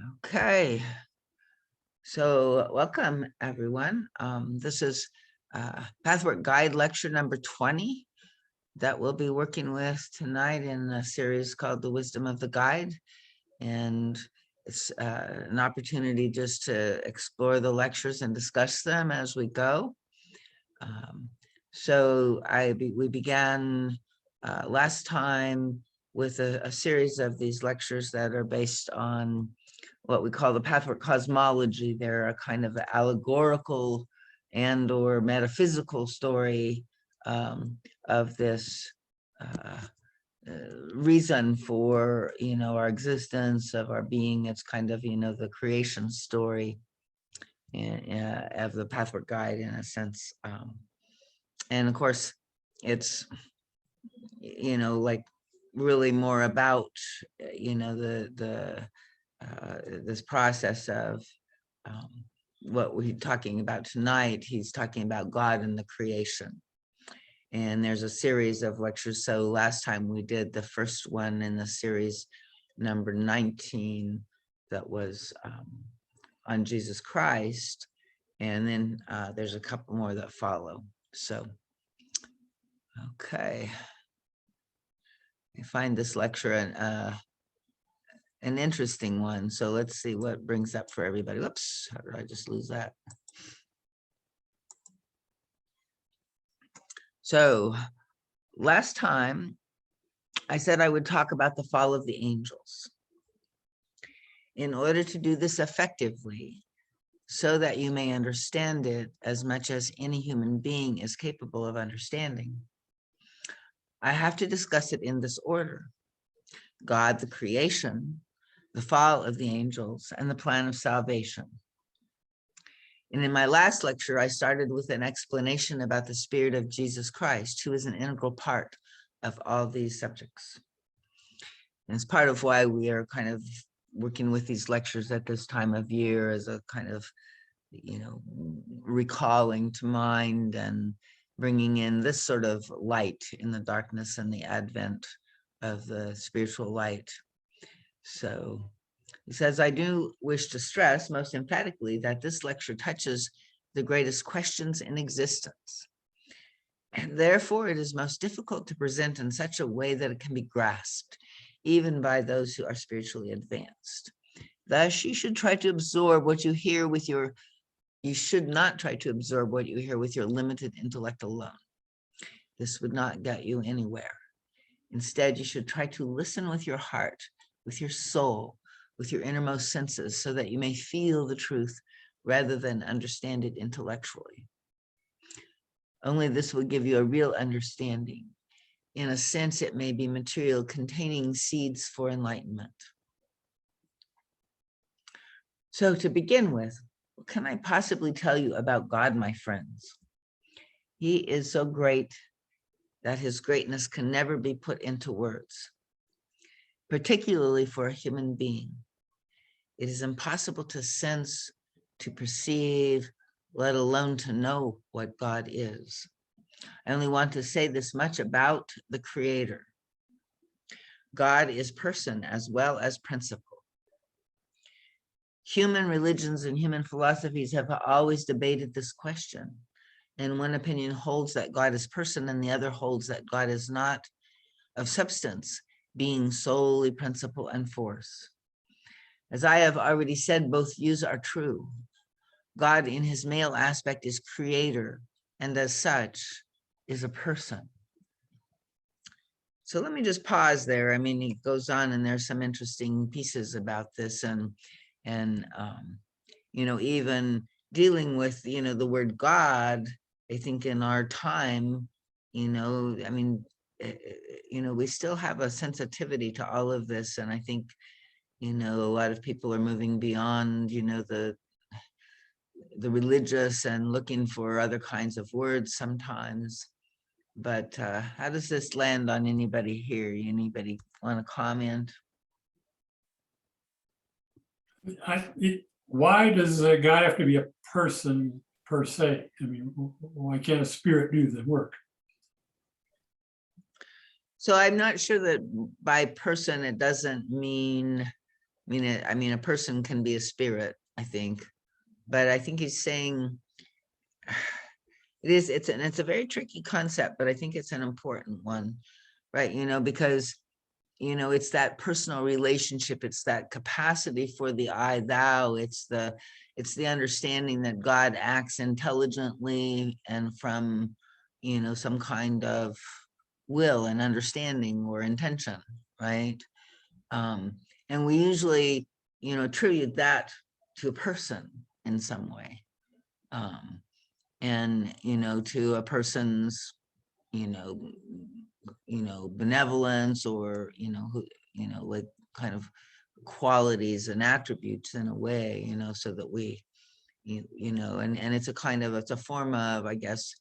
Okay, so welcome everyone. This is Pathwork Guide lecture number 20 that we'll be working with tonight in a series called The Wisdom of the Guide. And it's an opportunity just to explore the lectures and discuss them as we go. We began last time with a series of these lectures that are based on what we call the Pathwork Cosmology. They're a kind of allegorical and or metaphysical story of this reason for, our existence, of our being. It's kind of, the creation story of the Pathwork Guide in a sense. And of course, it's, like really more about, this process of what we're talking about tonight. He's talking about God and the creation. And there's a series of lectures. So last time we did the first one in the series, number 19, that was on Jesus Christ. And then there's a couple more that follow. So, okay. I find this lecture an interesting one. So let's see what brings up for everybody. Whoops, how did I just lose that? So last time I said I would talk about the fall of the angels. In order to do this effectively, so that you may understand it as much as any human being is capable of understanding, I have to discuss it in this order: God, the creation, the fall of the angels, and the plan of salvation. And in my last lecture, I started with an explanation about the Spirit of Jesus Christ, who is an integral part of all these subjects. And it's part of why we are kind of working with these lectures at this time of year, as a kind of, recalling to mind and bringing in this sort of light in the darkness and the advent of the spiritual light. So he says, I do wish to stress most emphatically that this lecture touches the greatest questions in existence, and therefore it is most difficult to present in such a way that it can be grasped, even by those who are spiritually advanced. Thus, you should try to absorb what you hear with your, you should not try to absorb what you hear with your limited intellect alone. This would not get you anywhere. Instead, you should try to listen with your heart, with your soul, with your innermost senses, so that you may feel the truth rather than understand it intellectually. Only this will give you a real understanding. In a sense, it may be material containing seeds for enlightenment. So to begin with, what can I possibly tell you about God, my friends? He is so great that his greatness can never be put into words, particularly for a human being. It is impossible to sense, to perceive, let alone to know what God is. I only want to say this much about the Creator. God is person as well as principle. Human religions and human philosophies have always debated this question, and one opinion holds that God is person, and the other holds that God is not of substance, being solely principle and force. As I have already said, both views are true. God in his male aspect is creator, and as such is a person. So let me just pause there. I mean, it goes on, and there's some interesting pieces about this, and even dealing with, the word God. I think in our time, we still have a sensitivity to all of this, and I think, a lot of people are moving beyond, the religious and looking for other kinds of words sometimes. But how does this land on anybody here? Anybody want to comment? Why does a guy have to be a person per se? I mean, why can't a spirit do the work? So I'm not sure that by person it doesn't mean I mean, a person can be a spirit, I think, but I think he's saying it's a very tricky concept, but I think it's an important one, right? Because it's that personal relationship, it's that capacity for the I thou, it's the understanding that God acts intelligently and from some kind of will and understanding or intention, right? And we usually attribute that to a person in some way, and to a person's you know benevolence, or who like kind of qualities and attributes in a way, so that we and it's a kind of, it's a form of, I guess,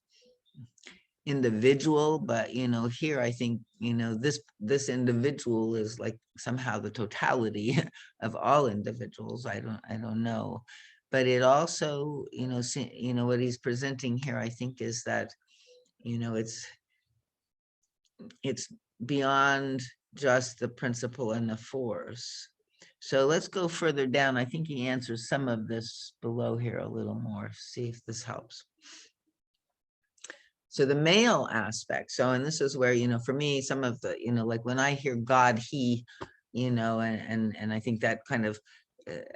individual, but here I think this individual is like somehow the totality of all individuals. I don't know, but it also what he's presenting here, I think, is that it's beyond just the principle and the force. So let's go further down. I think he answers some of this below here a little more. See if this helps. So the male aspect. So, and this is where, for me, some of the, like when I hear God, he, and I think that kind of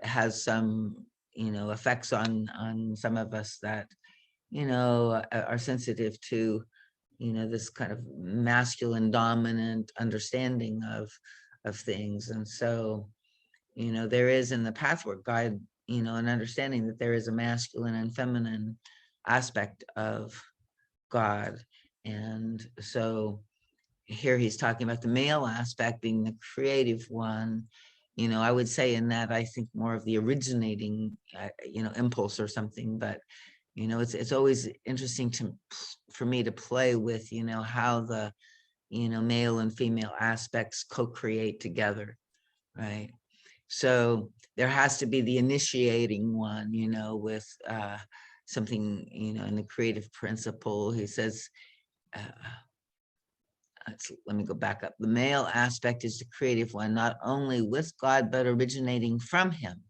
has some, effects on some of us that, are sensitive to, this kind of masculine dominant understanding of things. And so, there is in the Pathwork Guide, an understanding that there is a masculine and feminine aspect of God. And so here he's talking about the male aspect being the creative one. I would say in that, I think more of the originating, impulse or something, but it's always interesting for me to play with, how the, male and female aspects co-create together, right? So there has to be the initiating one, with something, in the creative principle. He says, let me go back up. The male aspect is the creative one, not only with God, but originating from him.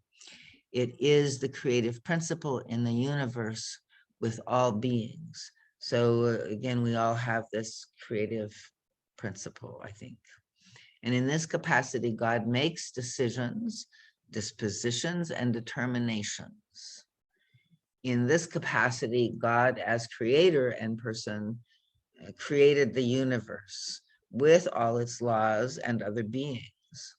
It is the creative principle in the universe with all beings. So again, we all have this creative principle, I think. And in this capacity, God makes decisions, dispositions, and determinations. In this capacity, God, as creator and person, created the universe with all its laws and other beings,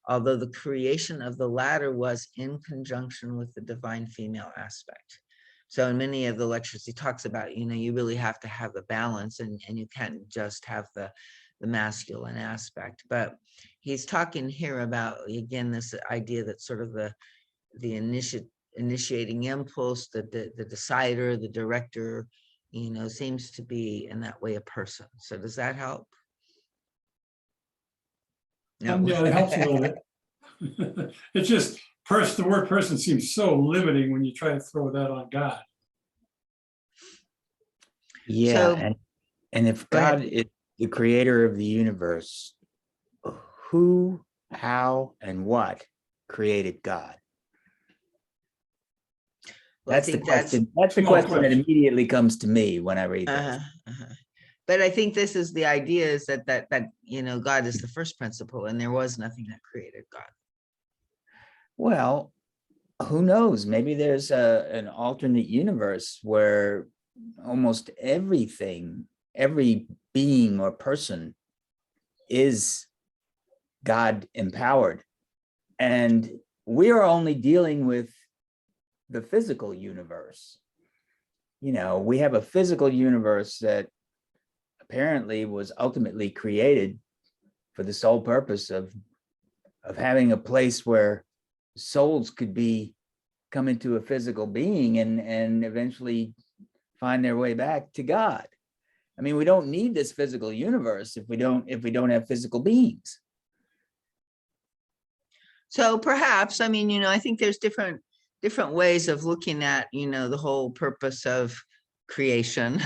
although the creation of the latter was in conjunction with the divine female aspect. So in many of the lectures, he talks about, you really have to have the balance, and you can't just have the masculine aspect. But he's talking here about, again, this idea that sort of the initiating impulse, the decider, the director, seems to be in that way a person. So does that help? No. Yeah, it helps a little bit. It's just the word person seems so limiting when you try to throw that on God. Yeah, So, and if God is the creator of the universe, who, how, and what created God? well, That's the question. That's the question that immediately comes to me when I read this. But I think this is the idea, is that God is the first principle, and there was nothing that created God. Well, who knows? Maybe there's an alternate universe where almost everything, every being or person is God empowered. And we are only dealing with the physical universe. We have a physical universe that apparently was ultimately created for the sole purpose of having a place where souls could come into a physical being and eventually find their way back to God. I mean, we don't need this physical universe if we don't have physical beings. So perhaps, I mean, I think there's different ways of looking at, the whole purpose of creation,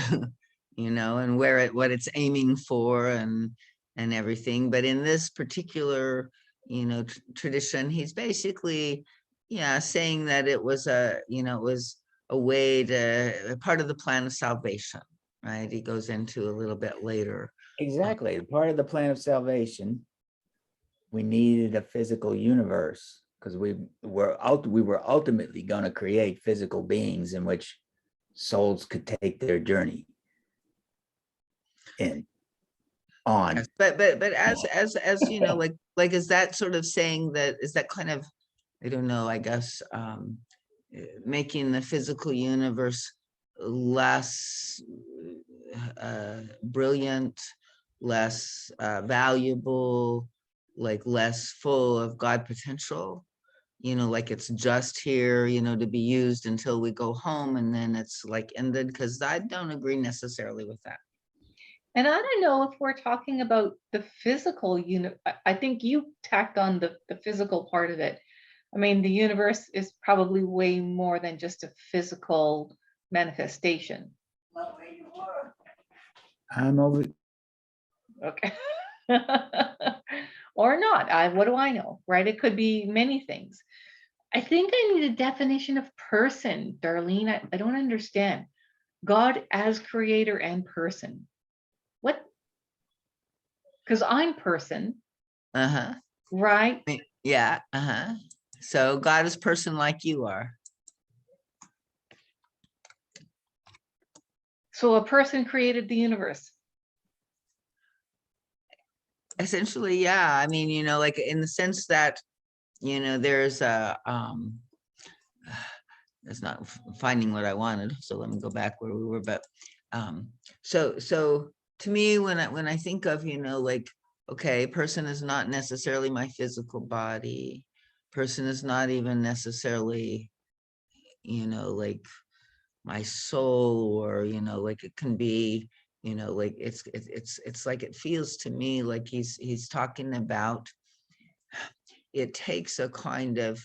and what it's aiming for and everything. But in this particular, tradition, he's basically, yeah, saying that it was a, it was a way to, a part of the plan of salvation, right? He goes into a little bit later. Exactly. Part of the plan of salvation, we needed a physical universe because we were ultimately going to create physical beings in which souls could take their journey in on. Yes, but as like is that sort of saying that, is that kind of, I don't know, I guess making the physical universe less brilliant, less valuable, like less full of God potential, like it's just here, to be used until we go home and then it's like ended? Because I don't agree necessarily with that. And I don't know if we're talking about the physical unit. I think you tacked on the physical part of it. I mean, the universe is probably way more than just a physical manifestation. I'm over. Okay. Or not. What do I know, right? It could be many things. I think I need a definition of person, Darlene. I don't understand. God as creator and person. What? Because I'm person, Uh-huh. right? Yeah, uh-huh. So God is person like you are. So a person created the universe. Essentially, yeah. I mean, like in the sense that, there's a it's not finding what I wanted. So let me go back where we were. But so to me, when I think of, like, okay, person is not necessarily my physical body. Person is not even necessarily, like my soul, or, like it can be, like it's like, it feels to me like he's talking about, it takes a kind of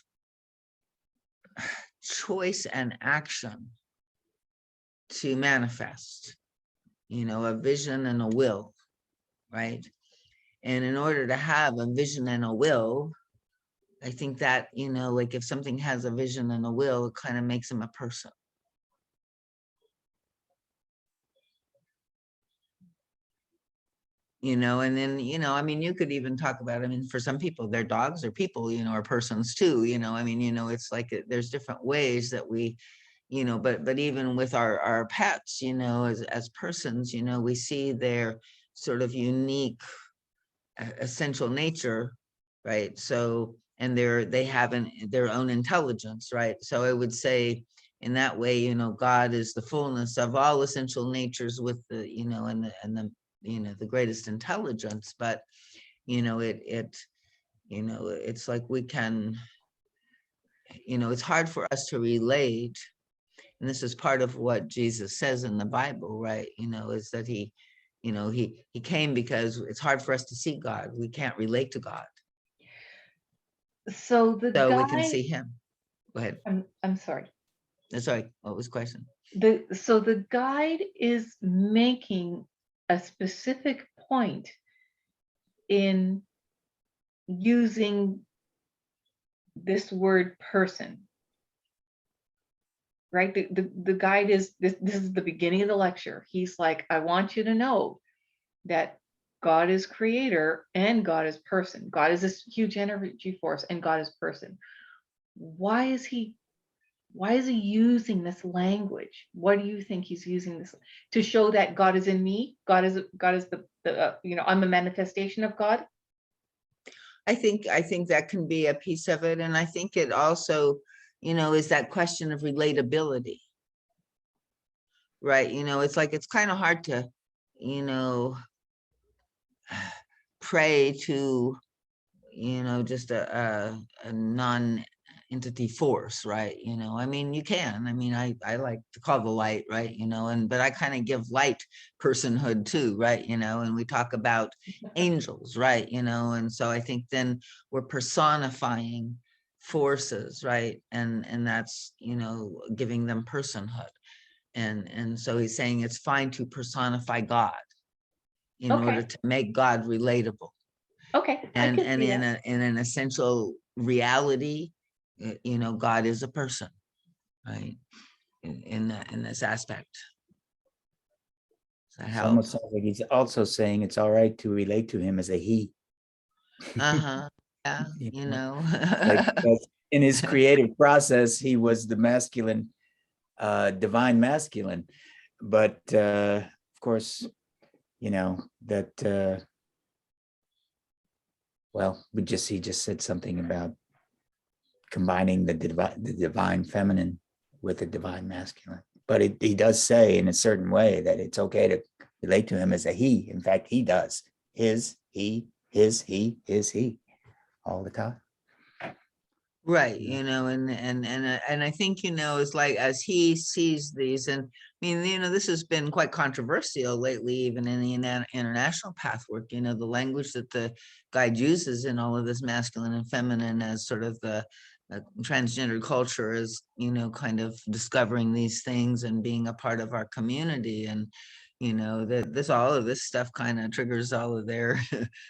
choice and action to manifest, a vision and a will, right? And in order to have a vision and a will, I think that, like if something has a vision and a will, it kind of makes him a person. And then, I mean, you could even talk about, I mean, for some people, their dogs are people, or persons too, I mean, it's like there's different ways that we, but even with our pets, as persons, we see their sort of unique essential nature, right? So, and they have their own intelligence, right? So I would say in that way, God is the fullness of all essential natures with the, and the the greatest intelligence. But it's like we can, it's hard for us to relate. And this is part of what Jesus says in the Bible, right? Is that he came because it's hard for us to see God. We can't relate to God. So the So we can guy, see him. Go ahead. I'm sorry. Sorry, what was the question? So the guide is making a specific point in using this word person, right? The guide is, this is the beginning of the lecture. He's like, I want you to know that God is creator and God is person. God is this huge energy force and God is person. Why is he using this language? What do you think he's using this to show that God is in me? God is the I'm a manifestation of God. I think that can be a piece of it. And I think it also, is that question of relatability, right? It's like, it's kind of hard to, pray to, just a non-entity force, right? I mean, you can, I mean, I like to call the light, right? But I kind of give light personhood too, right? And we talk about angels, right? And so I think then we're personifying forces, right? And that's, giving them personhood. And so he's saying it's fine to personify God in order Okay. to make God relatable. Okay, I And can see that. in an essential reality, God is a person, right? In this aspect. Does that It's help? almost sounds like he's also saying it's all right to relate to him as a he. Uh-huh. Yeah, You know, like because in his creative process, he was the masculine, divine masculine. But of course, that well, he just said something about combining the divine feminine with the divine masculine. But he does say in a certain way that it's okay to relate to him as a he. In fact, he does. His, he, his, he, all the time. Right, Yeah. and I think, it's like as he sees these, and I mean, this has been quite controversial lately, even in the international pathwork, the language that the guide uses in all of this masculine and feminine as sort of the transgender culture is, kind of discovering these things and being a part of our community. And, that all of this stuff kind of triggers all of their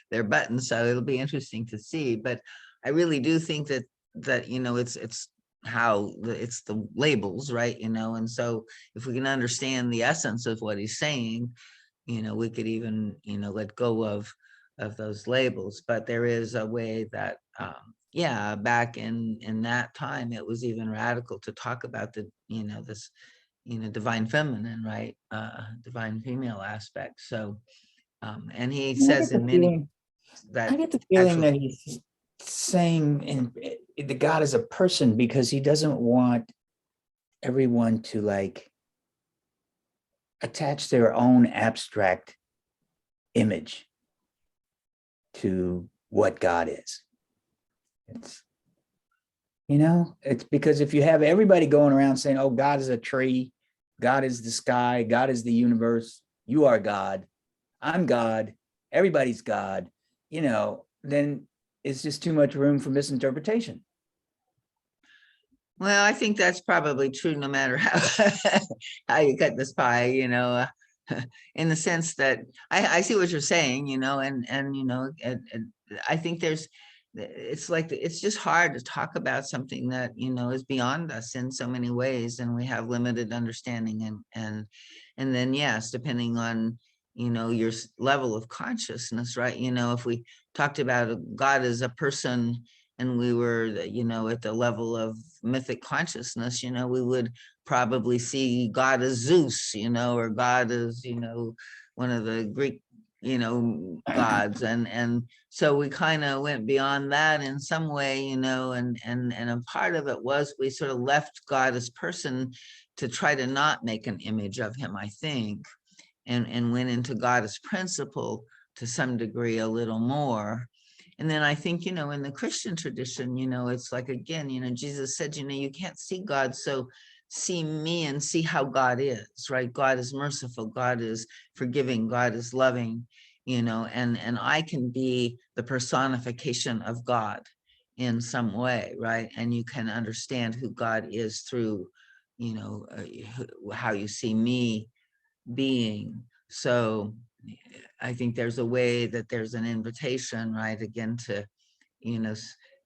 their buttons. So it'll be interesting to see. But I really do think that it's how it's the labels, right? And so if we can understand the essence of what he's saying, we could even let go of those labels. But there is a way that yeah, back in that time it was even radical to talk about the this divine feminine, right? Divine female aspect. So and he I says get the in many feeling. I that get the feeling actual that he's saying the God is a person because he doesn't want everyone to like attach their own abstract image to what God is. It's because if you have everybody going around saying, oh, God is a tree, God is the sky, God is the universe, you are God, I'm God, everybody's God, then it's just too much room for misinterpretation. Well, I think that's probably true no matter how how you cut this pie, in the sense that I see what you're saying, and I think it's like it's just hard to talk about something that is beyond us in so many ways, and we have limited understanding, and then yes, depending on your level of consciousness, right? If we talked about God as a person and we were at the level of mythic consciousness, we would probably see God as Zeus, or God as one of the Greek gods, and so we kind of went beyond that in some way, and a part of it was we sort of left God as person to try to not make an image of him, I think, and went into God as principle to some degree a little more. And then I think, in the Christian tradition, it's like, again, Jesus said, you can't see God, so see me and see how God is, right? God is merciful, God is forgiving, God is loving, and I can be the personification of God in some way, right? And you can understand who God is through, how you see me being. So I think there's a way that there's an invitation, right? Again, to,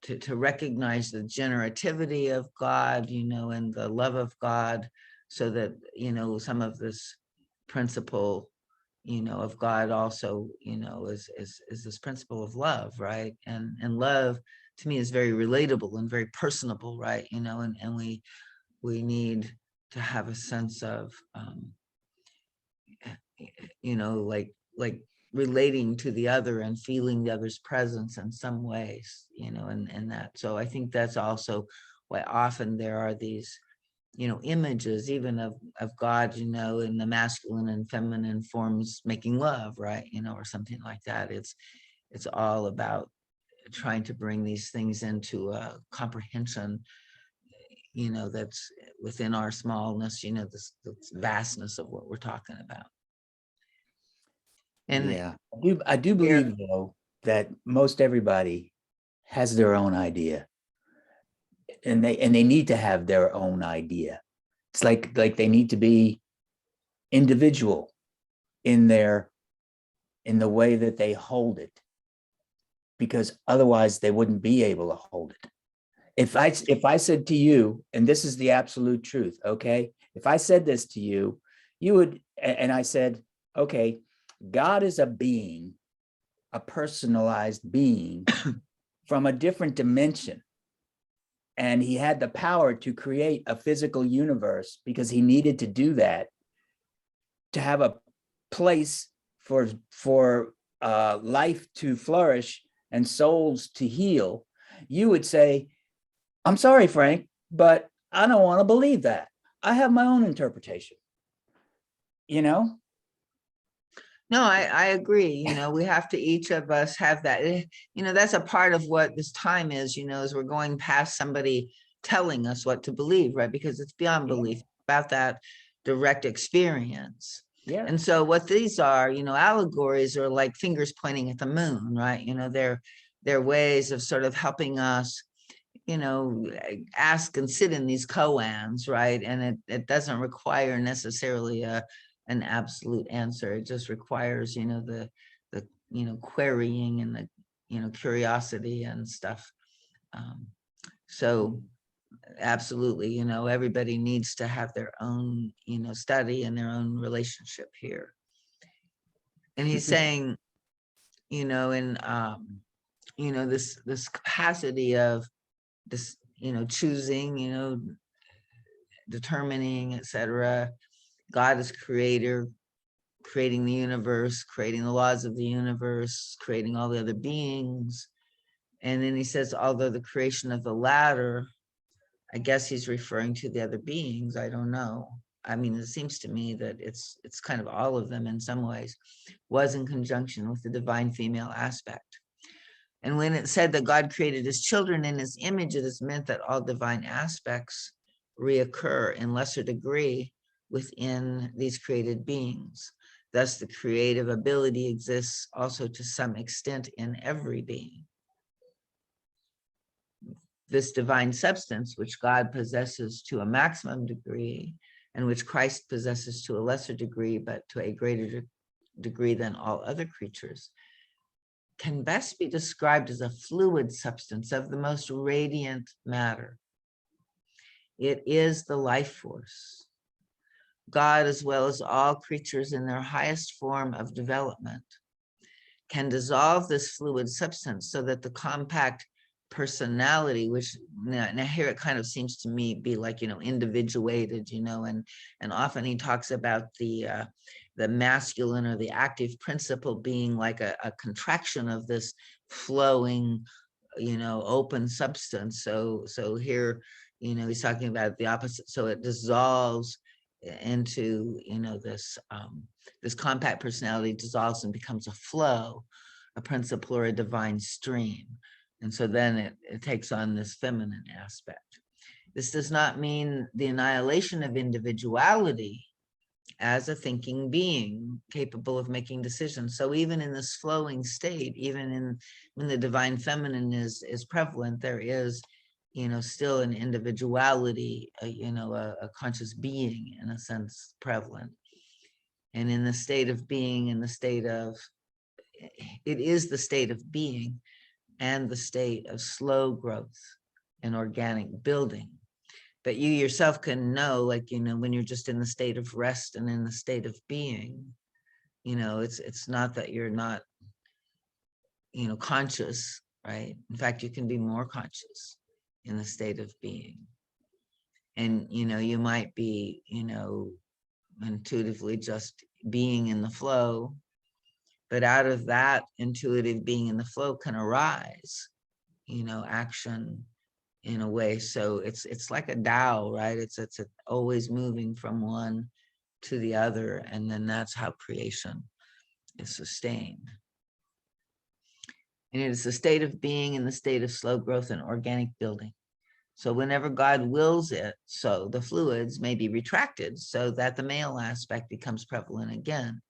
to recognize the generativity of God, and the love of God, so that, some of this principle, of God also, is this principle of love, right? And love to me is very relatable and very personable, right? And we need to have a sense of, like relating to the other and feeling the other's presence in some ways, and that. So I think that's also why often there are these, images even of God, in the masculine and feminine forms making love, right? Or something like that. It's all about trying to bring these things into a comprehension, that's within our smallness, this vastness of what we're talking about. And Yeah, I do there, believe though that most everybody has their own idea, and they need to have their own idea. It's like they need to be individual in the way that they hold it. because otherwise they wouldn't be able to hold it. If I said to you, and this is the absolute truth, okay? If I said this to you, you would, and I said, okay, God is a being, a personalized being from a different dimension. And he had the power to create a physical universe because he needed to do that to have a place for life to flourish and souls to heal. You would say, I'm sorry, Frank, but I don't want to believe that. I have my own interpretation. You know? No, I agree. We have to, each of us have that. That's a part of what this time is, is we're going past somebody telling us what to believe, right? Because it's beyond belief, about that direct experience. Yeah. And so what these are, allegories are like fingers pointing at the moon, right? They're ways of sort of helping us, ask and sit in these koans, right? And it doesn't require necessarily an absolute answer. It just requires, the querying and the, curiosity and stuff. So absolutely, everybody needs to have their own, study and their own relationship here. And he's saying, in this capacity of this, choosing, determining, etc. God is creator, creating the universe, creating the laws of the universe, creating all the other beings. And then he says, although the creation of the latter, I guess he's referring to the other beings. I don't know. I mean, it seems to me that it's kind of all of them in some ways, was in conjunction with the divine female aspect. And when it said that God created his children in his image, it is meant that all divine aspects reoccur in lesser degree within these created beings. Thus, the creative ability exists also to some extent in every being. This divine substance, which God possesses to a maximum degree, and which Christ possesses to a lesser degree, but to a greater degree than all other creatures, can best be described as a fluid substance of the most radiant matter. It is the life force. God, as well as all creatures in their highest form of development, can dissolve this fluid substance so that the compact personality, which now here it kind of seems to me be like, individuated, and often he talks about the masculine or the active principle being like a contraction of this flowing, open substance. So here, he's talking about the opposite. So it dissolves into, this compact personality dissolves and becomes a flow, a principle, or a divine stream. And so then it takes on this feminine aspect. This does not mean the annihilation of individuality as a thinking being capable of making decisions. So even in this flowing state, even when the divine feminine is prevalent, there is, still an individuality, a conscious being in a sense prevalent. And in the state of being, it is the state of being and the state of slow growth and organic building. But you yourself can know, like, when you're just in the state of rest and in the state of being, it's not that you're not, conscious, right? In fact, you can be more conscious in the state of being. And, you might be, intuitively just being in the flow, but out of that intuitive being in the flow can arise, action in a way. So it's like a Tao, right? It's always moving from one to the other. And then that's how creation is sustained. And it is the state of being in the state of slow growth and organic building. So whenever God wills it, so the fluids may be retracted so that the male aspect becomes prevalent again.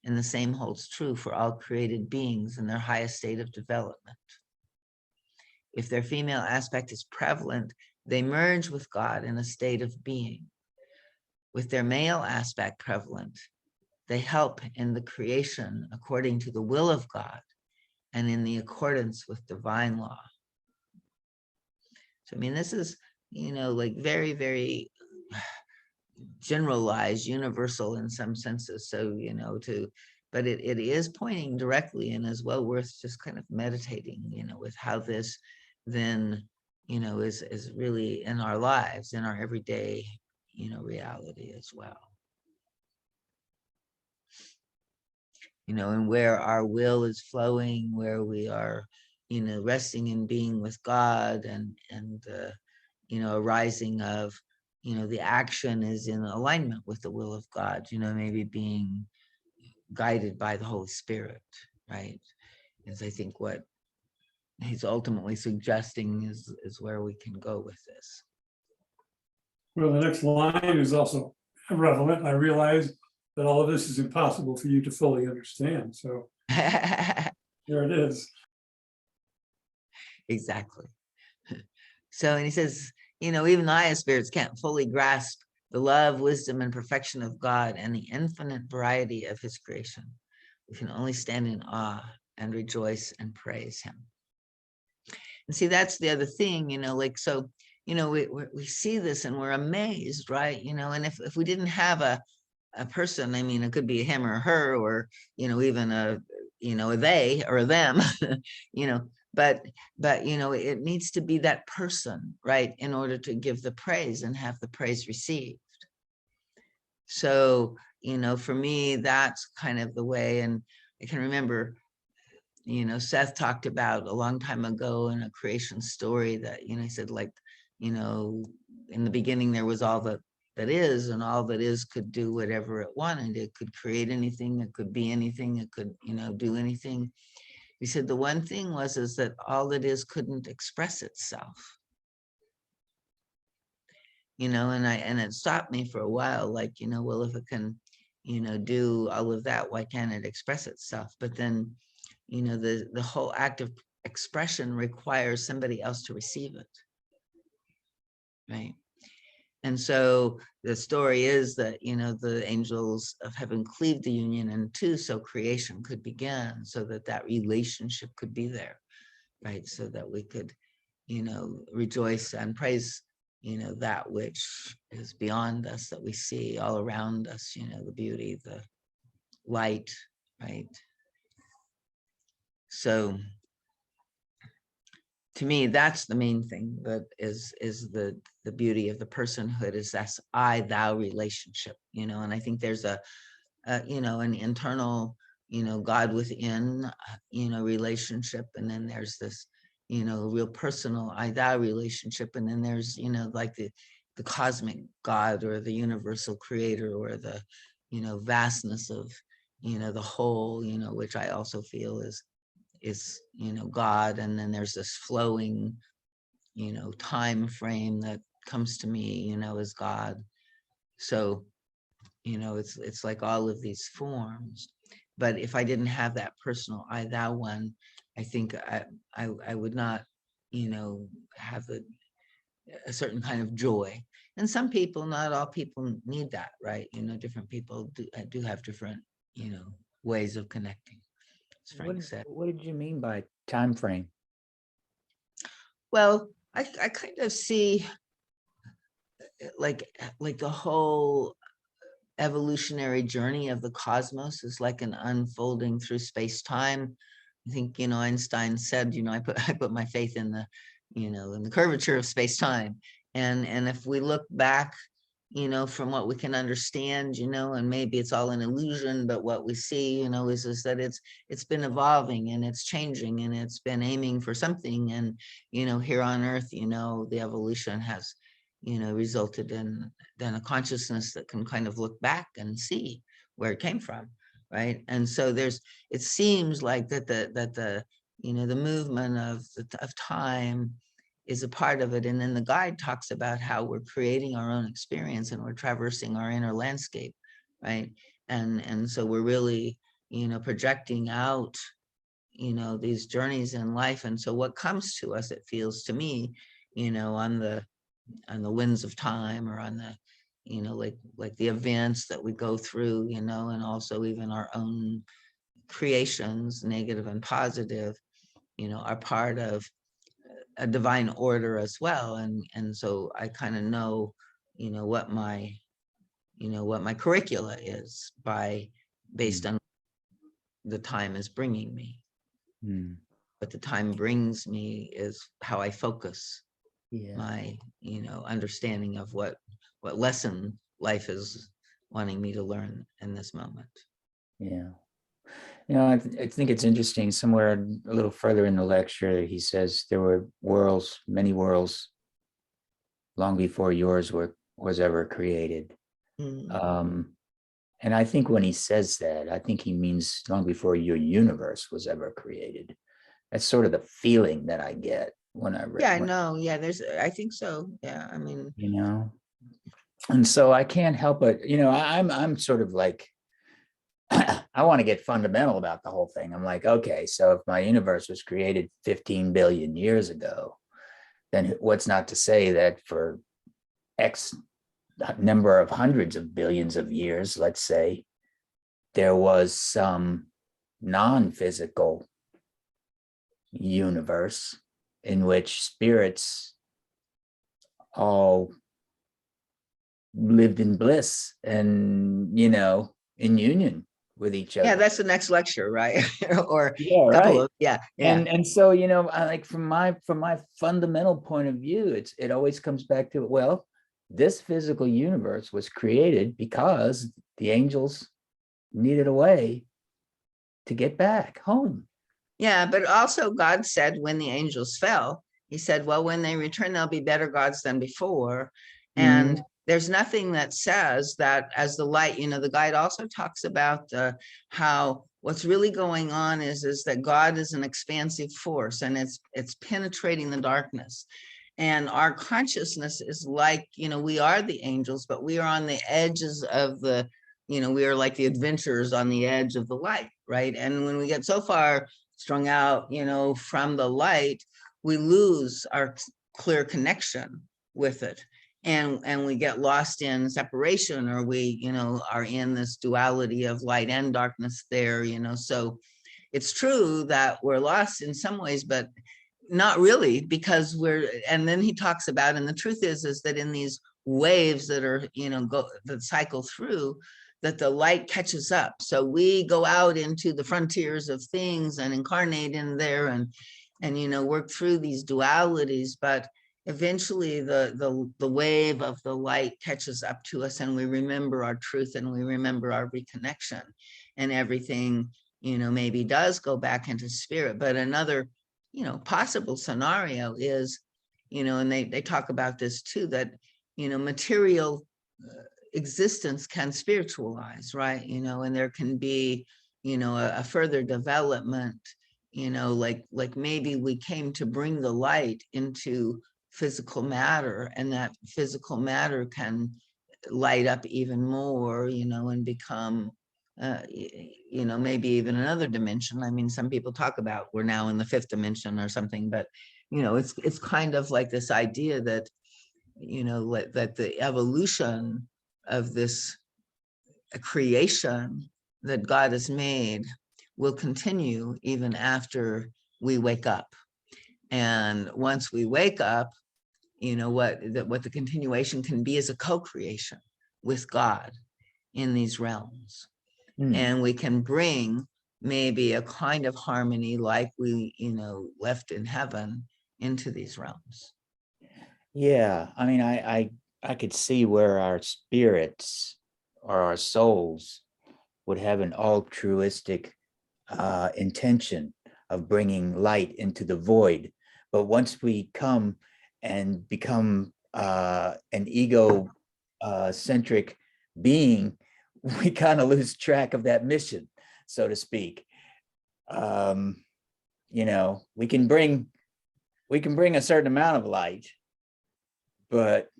And the same holds true for all created beings in their highest state of development. If their female aspect is prevalent, they merge with God in a state of being. With their male aspect prevalent, they help in the creation according to the will of God and in the accordance with divine law. So, I mean, this is, like very, very generalized, universal in some senses. So, but it is pointing directly and is well worth just kind of meditating, with how this then, is really in our lives, in our everyday, reality as well. And where our will is flowing, where we are, resting in being with God, and arising of, the action is in alignment with the will of God, maybe being guided by the Holy Spirit, right? Is I think what he's ultimately suggesting is where we can go with this. Well, the next line is also relevant. I realize that all of this is impossible for you to fully understand. So here it is. Exactly. So, and he says, even the highest spirits can't fully grasp the love, wisdom, and perfection of God and the infinite variety of his creation. We can only stand in awe and rejoice and praise him. And see, that's the other thing, like, so, we see this and we're amazed, right? And if we didn't have a person, I mean, it could be a him or her, or, even a they or a them, but it needs to be that person, right, in order to give the praise and have the praise received. So, for me, that's kind of the way. And I can remember, Seth talked about a long time ago in a creation story that, he said, like, in the beginning, there was all that is, and all that is could do whatever it wanted. It could create anything, it could be anything, it could, do anything. He said the one thing is that all that is couldn't express itself. And it stopped me for a while, like, well, if it can, do all of that, why can't it express itself? But then, the whole act of expression requires somebody else to receive it, right? And so the story is that, the angels of heaven cleaved the union in two, so creation could begin, so that relationship could be there, right? So that we could, rejoice and praise, that which is beyond us, that we see all around us, the beauty, the light, right? So to me, that's the main thing, that is the beauty of the personhood, is that's I thou relationship, and I think there's an internal, God within, relationship, and then there's this, real personal I thou relationship, and then there's, like the cosmic God, or the universal creator, or the, vastness of, the whole, which I also feel is God. And then there's this flowing, time frame that comes to me, as God. So, it's like all of these forms. But if I didn't have that personal I thou one, I think I would not, have a certain kind of joy. And some people, not all people need that, right? Different people do have different, ways of connecting, as Frank said. What did you mean by time frame? Well, I kind of see like the whole evolutionary journey of the cosmos is like an unfolding through space-time. I think, Einstein said, I put my faith in the, in the curvature of space-time. And if we look back, from what we can understand, and maybe it's all an illusion, but what we see, is that it's been evolving, and it's changing, and it's been aiming for something. And, here on Earth, the evolution has, resulted in then a consciousness that can kind of look back and see where it came from, right? And so it seems like that the movement of time is a part of it. And then the guide talks about how we're creating our own experience, and we're traversing our inner landscape, right? And so we're really, projecting out, these journeys in life. And so what comes to us, it feels to me, on the winds of time, or on the, like the events that we go through, and also even our own creations, negative and positive, are part of a divine order as well. And so I kind of know, what my curricula is based on the time is bringing me. What the time brings me is how I focus my, understanding of what lesson life is wanting me to learn in this moment. Yeah. I think it's interesting. Somewhere a little further in the lecture, he says there were worlds, many worlds, long before yours was ever created. And I think when he says that, I think he means long before your universe was ever created. That's sort of the feeling that I get when I read. Yeah, I know. Yeah, I think so. Yeah, I mean, and so I can't help but, I'm sort of like, I want to get fundamental about the whole thing. I'm like, okay, so if my universe was created 15 billion years ago, then what's not to say that for X number of hundreds of billions of years, let's say, there was some non-physical universe in which spirits all lived in bliss and, in union with each other. yeah, that's the next lecture, right? Or yeah, a couple right. of, yeah. And so, like from my fundamental point of view, it always comes back to, well, this physical universe was created because the angels needed a way to get back home. Yeah, but also God said when the angels fell, he said, well, when they return, there'll be better gods than before. And there's nothing that says that as the light, the guide also talks about how what's really going on is that God is an expansive force, and it's penetrating the darkness. And our consciousness is like, we are the angels, but we are on the edges of the, we are like the adventurers on the edge of the light, right? And when we get so far strung out, from the light, we lose our clear connection with it. And we get lost in separation, or we, are in this duality of light and darkness there, so it's true that we're lost in some ways, but not really, because and then he talks about, and the truth is that in these waves that are, that cycle through, that the light catches up. So we go out into the frontiers of things and incarnate in there and work through these dualities, but eventually the wave of the light catches up to us, and we remember our truth, and we remember our reconnection, and everything, maybe does go back into spirit. But another, possible scenario is, and they talk about this too, that, material existence can spiritualize, right? And there can be, a further development, like maybe we came to bring the light into physical matter, and that physical matter can light up even more, and become, maybe even another dimension. I mean, some people talk about we're now in the fifth dimension or something, but, it's kind of like this idea that, that the evolution of this creation that God has made will continue even after we wake up. And once we wake up, what the continuation can be is a co-creation with God in these realms. And we can bring maybe a kind of harmony like we, left in heaven into these realms. Yeah, I mean, I could see where our spirits or our souls would have an altruistic intention of bringing light into the void. But once we come and become an ego-centric being, we kind of lose track of that mission, so to speak. We can bring a certain amount of light, but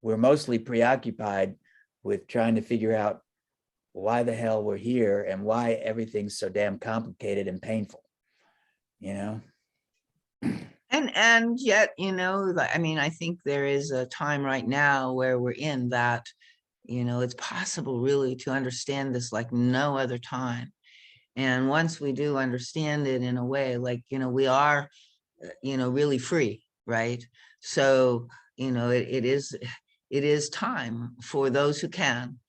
we're mostly preoccupied with trying to figure out why the hell we're here and why everything's so damn complicated and painful, And yet, I mean, I think there is a time right now where we're in that, it's possible really to understand this like no other time. And once we do understand it in a way, like, we are, really free, right? So, it is time for those who can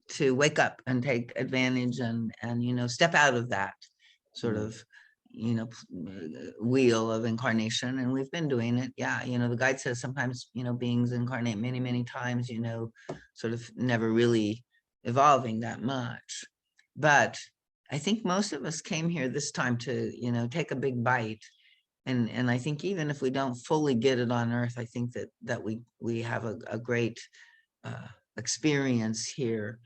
to wake up and take advantage and step out of that sort of wheel of incarnation. And we've been doing it. Yeah, the guide says sometimes beings incarnate many times, sort of never really evolving that much. But I think most of us came here this time to take a big bite. And I think even if we don't fully get it on Earth, I think that we have a great experience here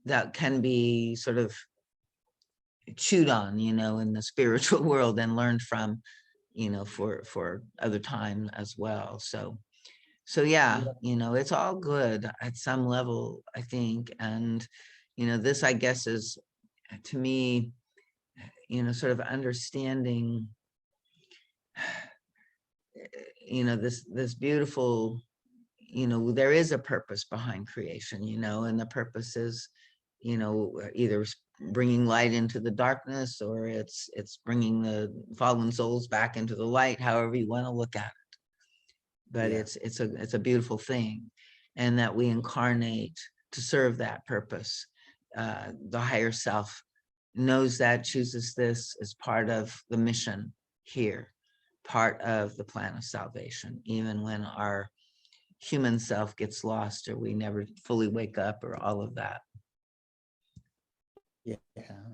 that can be sort of chewed on, in the spiritual world and learned from, for other time as well. So yeah, it's all good at some level, I think. And, this, I guess, is to me, sort of understanding, this beautiful, there is a purpose behind creation, and the purpose is, either bringing light into the darkness, or it's bringing the fallen souls back into the light, however you want to look at it. But Yeah. it's a beautiful thing, and that we incarnate to serve that purpose. The higher self knows that, chooses this as part of the mission here, part of the plan of salvation, even when our human self gets lost, or we never fully wake up, or all of that. Yeah,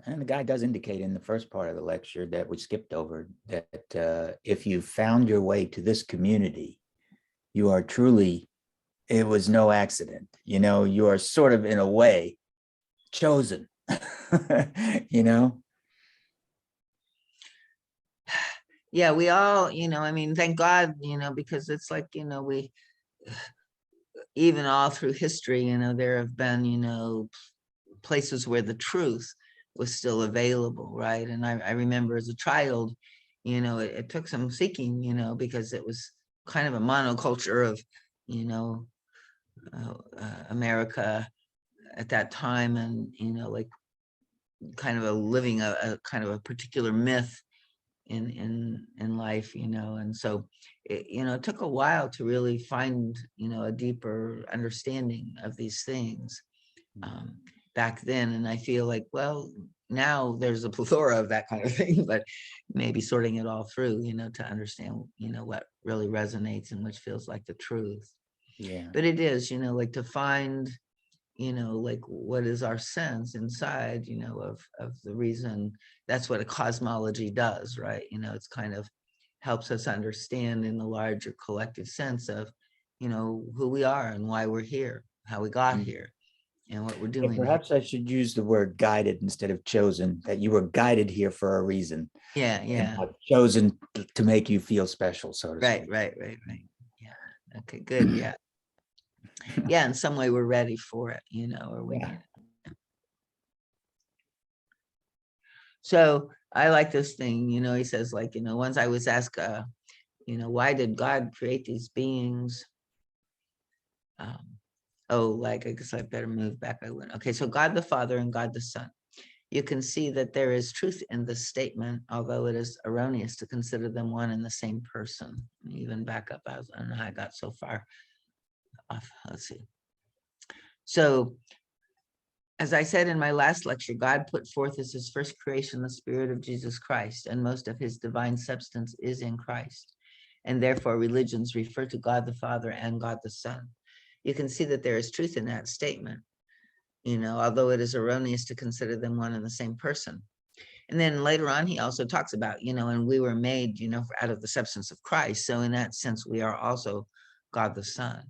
and the guy does indicate in the first part of the lecture that we skipped over that if you found your way to this community, you are truly, it was no accident. You are sort of, in a way, chosen. Yeah, we all, I mean, thank God, because it's like, we, even all through history, there have been, places where the truth was still available, right? And I remember as a child, it took some seeking, because it was kind of a monoculture of, America at that time, and like kind of living a kind of a particular myth in life, and so it took a while to really find a deeper understanding of these things back then. And I feel like, well, now there's a plethora of that kind of thing, but maybe sorting it all through, to understand what really resonates and which feels like the truth. Yeah. But it is, like to find like what is our sense inside, of the reason. That's what a cosmology does, right? It's kind of helps us understand in the larger collective sense of, who we are and why we're here, how we got here, and what we're Yeah, doing. perhaps I should use the word guided instead of chosen, that you were guided here for a reason. Yeah. Not chosen to make you feel special, so to Right. speak. Yeah. Okay, good. Yeah. Yeah, in some way we're ready for it, or we Yeah. need it. So I like this thing, he says, like, once I was asked, why did God create these beings? Like, I guess I better move back. Okay, so God the Father and God the Son. You can see that there is truth in this statement, although it is erroneous to consider them one and the same person. Even back up, I don't know how I got so far off. Let's see. So, as I said in my last lecture, God put forth as his first creation the Spirit of Jesus Christ, and most of his divine substance is in Christ. And therefore, religions refer to God the Father and God the Son. You can see that there is truth in that statement, although it is erroneous to consider them one and the same person. And then later on, he also talks about, and we were made, out of the substance of Christ. So in that sense, we are also God the Son.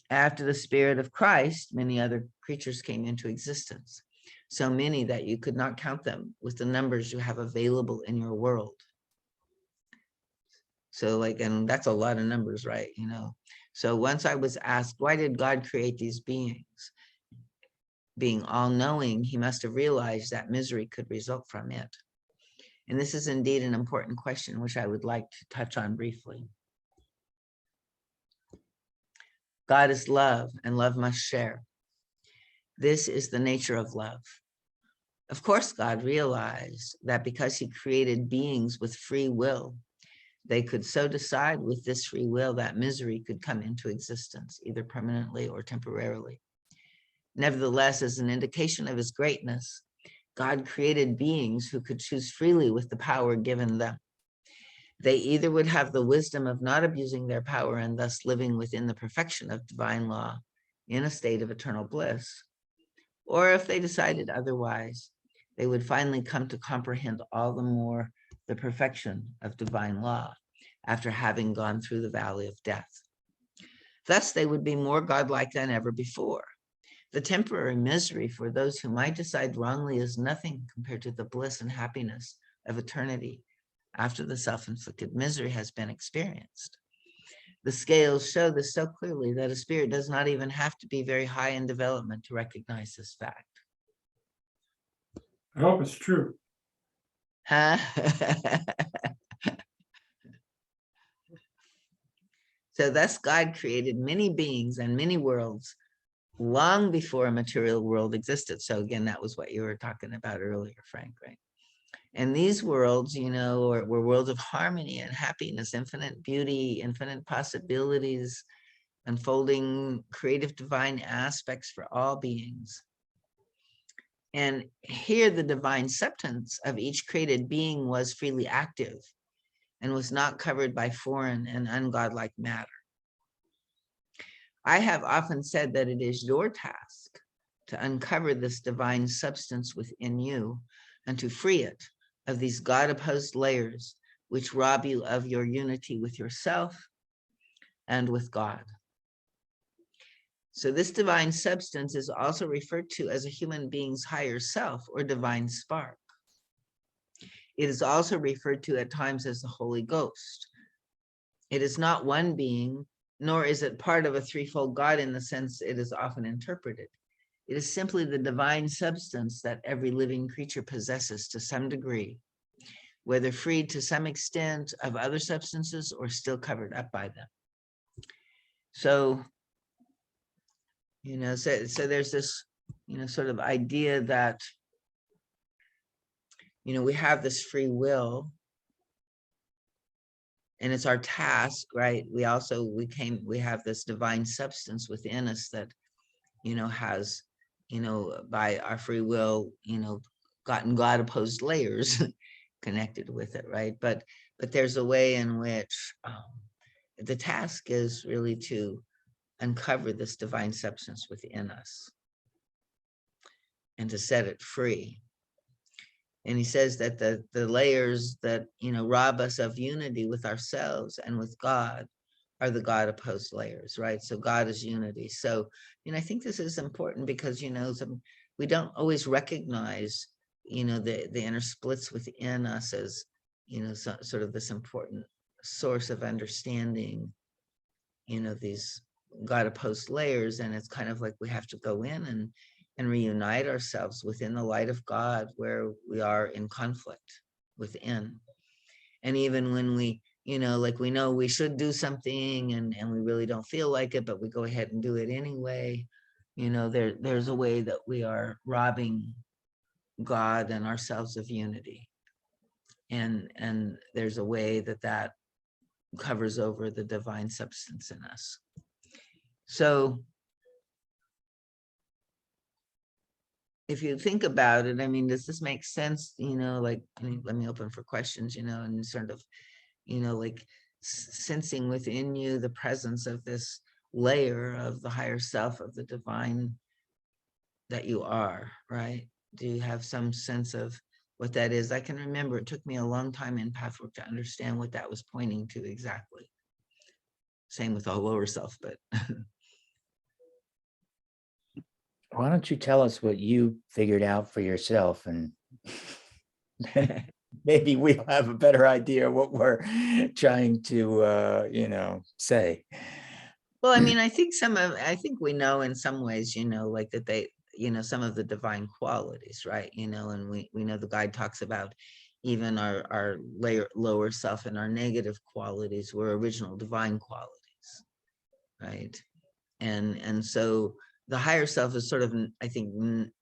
After the Spirit of Christ, many other creatures came into existence. So many that you could not count them with the numbers you have available in your world. So like, and that's a lot of numbers, right? So once I was asked, why did God create these beings? Being all-knowing, he must have realized that misery could result from it. And this is indeed an important question, which I would like to touch on briefly. God is love, and love must share. This is the nature of love. Of course, God realized that because he created beings with free will, they could so decide with this free will that misery could come into existence, either permanently or temporarily. Nevertheless, as an indication of his greatness, God created beings who could choose freely with the power given them. They either would have the wisdom of not abusing their power and thus living within the perfection of divine law in a state of eternal bliss, or if they decided otherwise, they would finally come to comprehend all the more the perfection of divine law after having gone through the valley of death. Thus, they would be more godlike than ever before. The temporary misery for those who might decide wrongly is nothing compared to the bliss and happiness of eternity after the self-inflicted misery has been experienced. The scales show this so clearly that a spirit does not even have to be very high in development to recognize this fact. I hope it's true. Huh? So thus God created many beings and many worlds long before a material world existed. So again, that was what you were talking about earlier, Frank, right? And these worlds, you know, were worlds of harmony and happiness, infinite beauty, infinite possibilities, unfolding creative divine aspects for all beings. And here the divine substance of each created being was freely active and was not covered by foreign and ungodlike matter. I have often said that it is your task to uncover this divine substance within you and to free it of these God-opposed layers which rob you of your unity with yourself and with God. So this divine substance is also referred to as a human being's higher self or divine spark. It is also referred to at times as the Holy Ghost. It is not one being, nor is it part of a threefold God in the sense it is often interpreted. It is simply the divine substance that every living creature possesses to some degree, whether freed to some extent of other substances or still covered up by them. So, you know, so there's this, you know, sort of idea that, you know, we have this free will and it's our task, right? We have this divine substance within us that, you know, has, you know, by our free will, you know, gotten God opposed layers connected with it, right? But there's a way in which the task is really to uncover this divine substance within us and to set it free. And he says that the layers that, you know, rob us of unity with ourselves and with God are the God opposed layers, right? So God is unity. So, you know, I think this is important because, you know, we don't always recognize, you know, the inner splits within us as, you know, sort of this important source of understanding, you know, these God opposed layers. And it's kind of like we have to go in and reunite ourselves within the light of God where we are in conflict within. And even when we, you know, like we know we should do something and we really don't feel like it, but we go ahead and do it anyway, you know, there's a way that we are robbing God and ourselves of unity. And there's a way that covers over the divine substance in us. So if you think about it, I mean, does this make sense? You know, like, let me open for questions, you know, and sort of, you know, like sensing within you the presence of this layer of the higher self of the divine that you are, right? Do you have some sense of what that is? I can remember it took me a long time in Pathwork to understand what that was pointing to exactly. Same with the lower self, but Why don't you tell us what you figured out for yourself, and maybe we'll have a better idea of what we're trying to, you know, say. well, I mean, I think we know in some ways, you know, like that they, you know, some of the divine qualities, right? You know, and we know the guide talks about even our lower self and our negative qualities were original divine qualities, right? And so, the higher self is sort of, I think,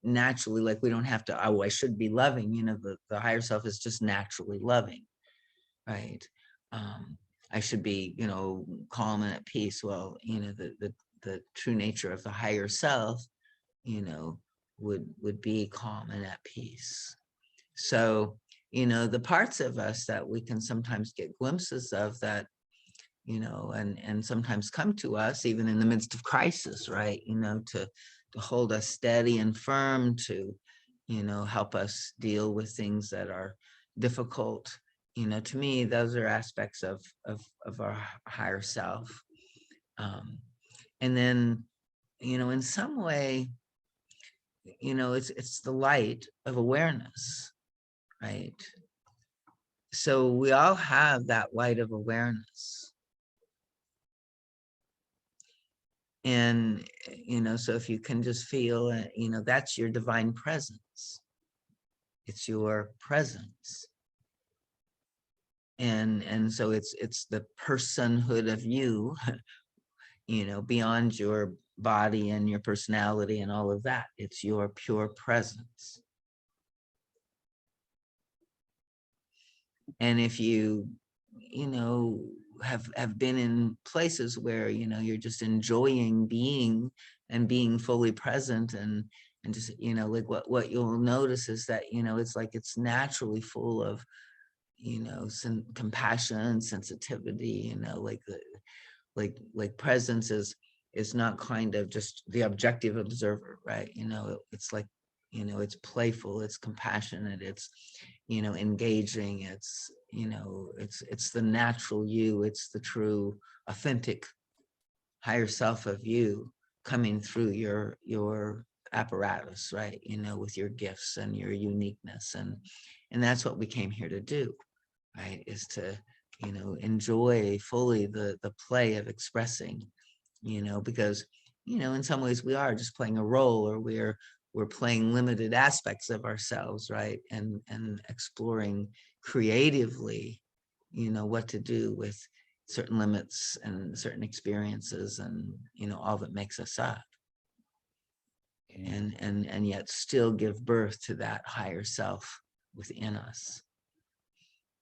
naturally, like we don't have to, oh, I should be loving, the higher self is just naturally loving, right? I should be, calm and at peace. Well, the true nature of the higher self, would be calm and at peace. So, the parts of us that we can sometimes get glimpses of that, and sometimes come to us even in the midst of crisis, right? To hold us steady and firm, to, help us deal with things that are difficult. To me, those are aspects of our higher self. And then, in some way, it's the light of awareness, right? So we all have that light of awareness. And, so if you can just feel, that's your divine presence. It's your presence. And so it's the personhood of you, beyond your body and your personality and all of that. It's your pure presence. And if you, have been in places where, you're just enjoying being and being fully present, and just, like what you'll notice is that, it's like it's naturally full of, some compassion, sensitivity, like presence is not kind of just the objective observer, right? It's like, it's playful, it's compassionate, it's, engaging, it's, it's the natural you, it's the true, authentic, higher self of you coming through your apparatus, right? With your gifts and your uniqueness, and that's what we came here to do, right? Is to, enjoy fully the play of expressing, because, in some ways we are just playing a role, or we're playing limited aspects of ourselves, right? And exploring creatively, what to do with certain limits and certain experiences, and, all that makes us up. And yet still give birth to that higher self within us.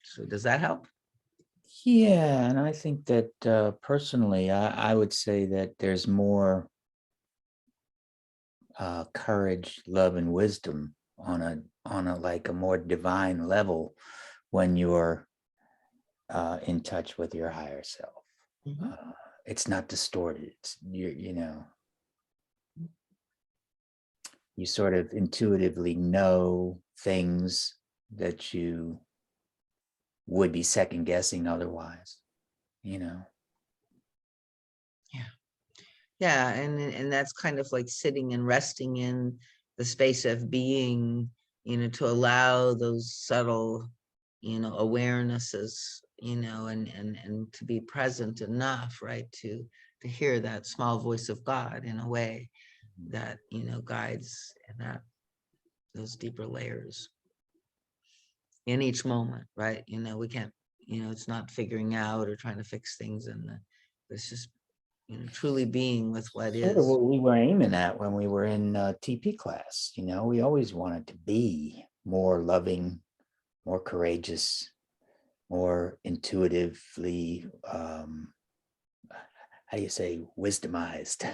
So does that help? Yeah, and I think that personally, I would say that there's more courage, love, and wisdom on a like a more divine level when you're in touch with your higher self. Mm-hmm. It's not distorted. You sort of intuitively know things that you would be second guessing otherwise, Yeah. Yeah, and that's kind of like sitting and resting in the space of being, to allow those subtle, awarenesses, and to be present enough, right, to hear that small voice of God in a way that, guides in those deeper layers in each moment, right? We can't, it's not figuring out or trying to fix things, and it's just, truly being with what sort is. of what we were aiming at when we were in TP class. We always wanted to be more loving, more courageous, more intuitively, how do you say, wisdomized,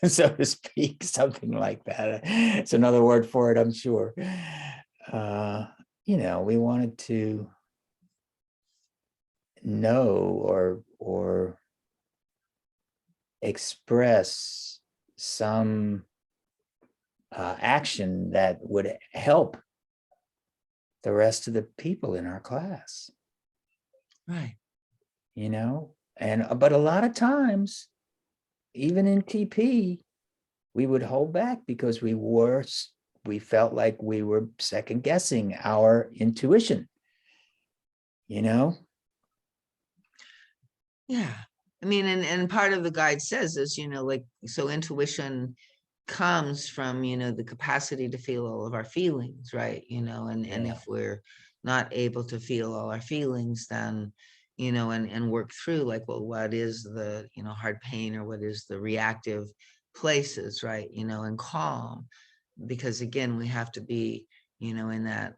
so to speak, something like that. It's another word for it, I'm sure. We wanted to know or express some action that would help the rest of the people in our class. Right. But a lot of times, even in TP, we would hold back because we felt like we were second guessing our intuition. Yeah. I mean, and part of the guide says is, like, so intuition comes from, the capacity to feel all of our feelings, right? And if we're not able to feel all our feelings, then, and work through, like, well, what is the, hard pain, or what is the reactive, places, right? And calm, because again, we have to be, in that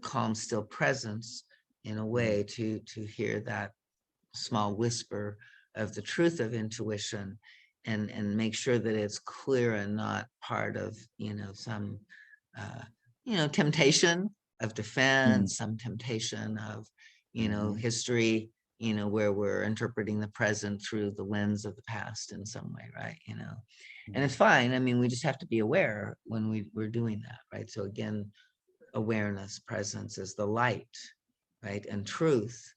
calm, still presence in a way to hear that small whisper of the truth of intuition, and make sure that it's clear and not part of, some, temptation of defense, some temptation of, history, where we're interpreting the present through the lens of the past in some way, right? And it's fine. I mean, we just have to be aware when we're doing that, right? So again, awareness, presence is the light, right? And truth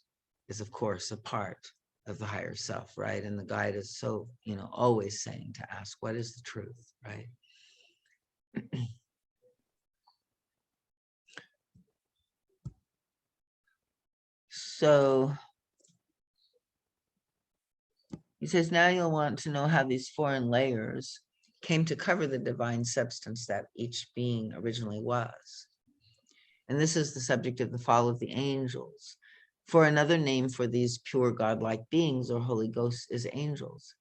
is, of course, a part of the higher self, right? And the guide is so, always saying to ask, what is the truth, right? So he says, now you'll want to know how these foreign layers came to cover the divine substance that each being originally was. And this is the subject of the fall of the angels. For another name for these pure godlike beings or Holy Ghosts is angels.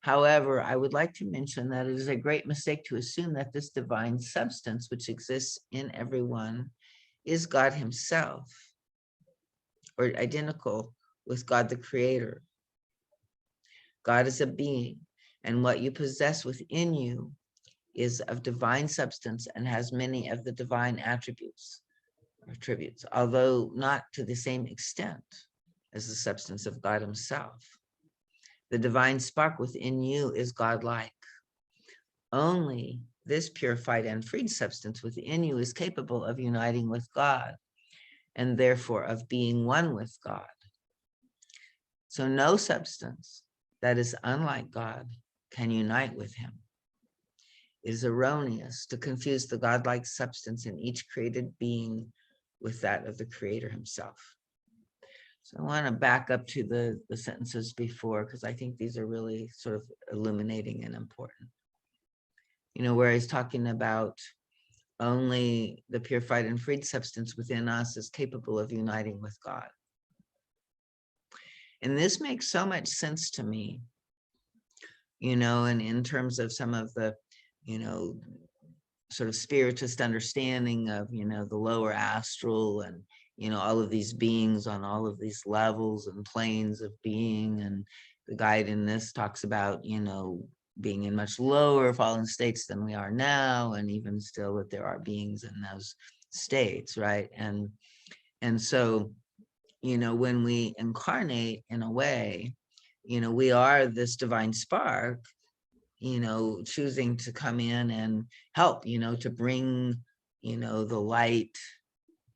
However, I would like to mention that it is a great mistake to assume that this divine substance which exists in everyone is God himself, or identical with God the Creator. God is a being, and what you possess within you is of divine substance and has many of the divine attributes, although not to the same extent as the substance of God himself. The divine spark within you is godlike. Only this purified and freed substance within you is capable of uniting with God, and therefore of being one with God. So no substance that is unlike God can unite with him. It is erroneous to confuse the godlike substance in each created being with that of the Creator himself. So I want to back up to the sentences before, because I think these are really sort of illuminating and important. Where he's talking about only the purified and freed substance within us is capable of uniting with God. And this makes so much sense to me, and in terms of some of the, sort of spiritist understanding of, the lower astral and, all of these beings on all of these levels and planes of being. And the guide in this talks about, being in much lower fallen states than we are now, and even still that there are beings in those states, right? And so, when we incarnate in a way, we are this divine spark, choosing to come in and help, to bring, the light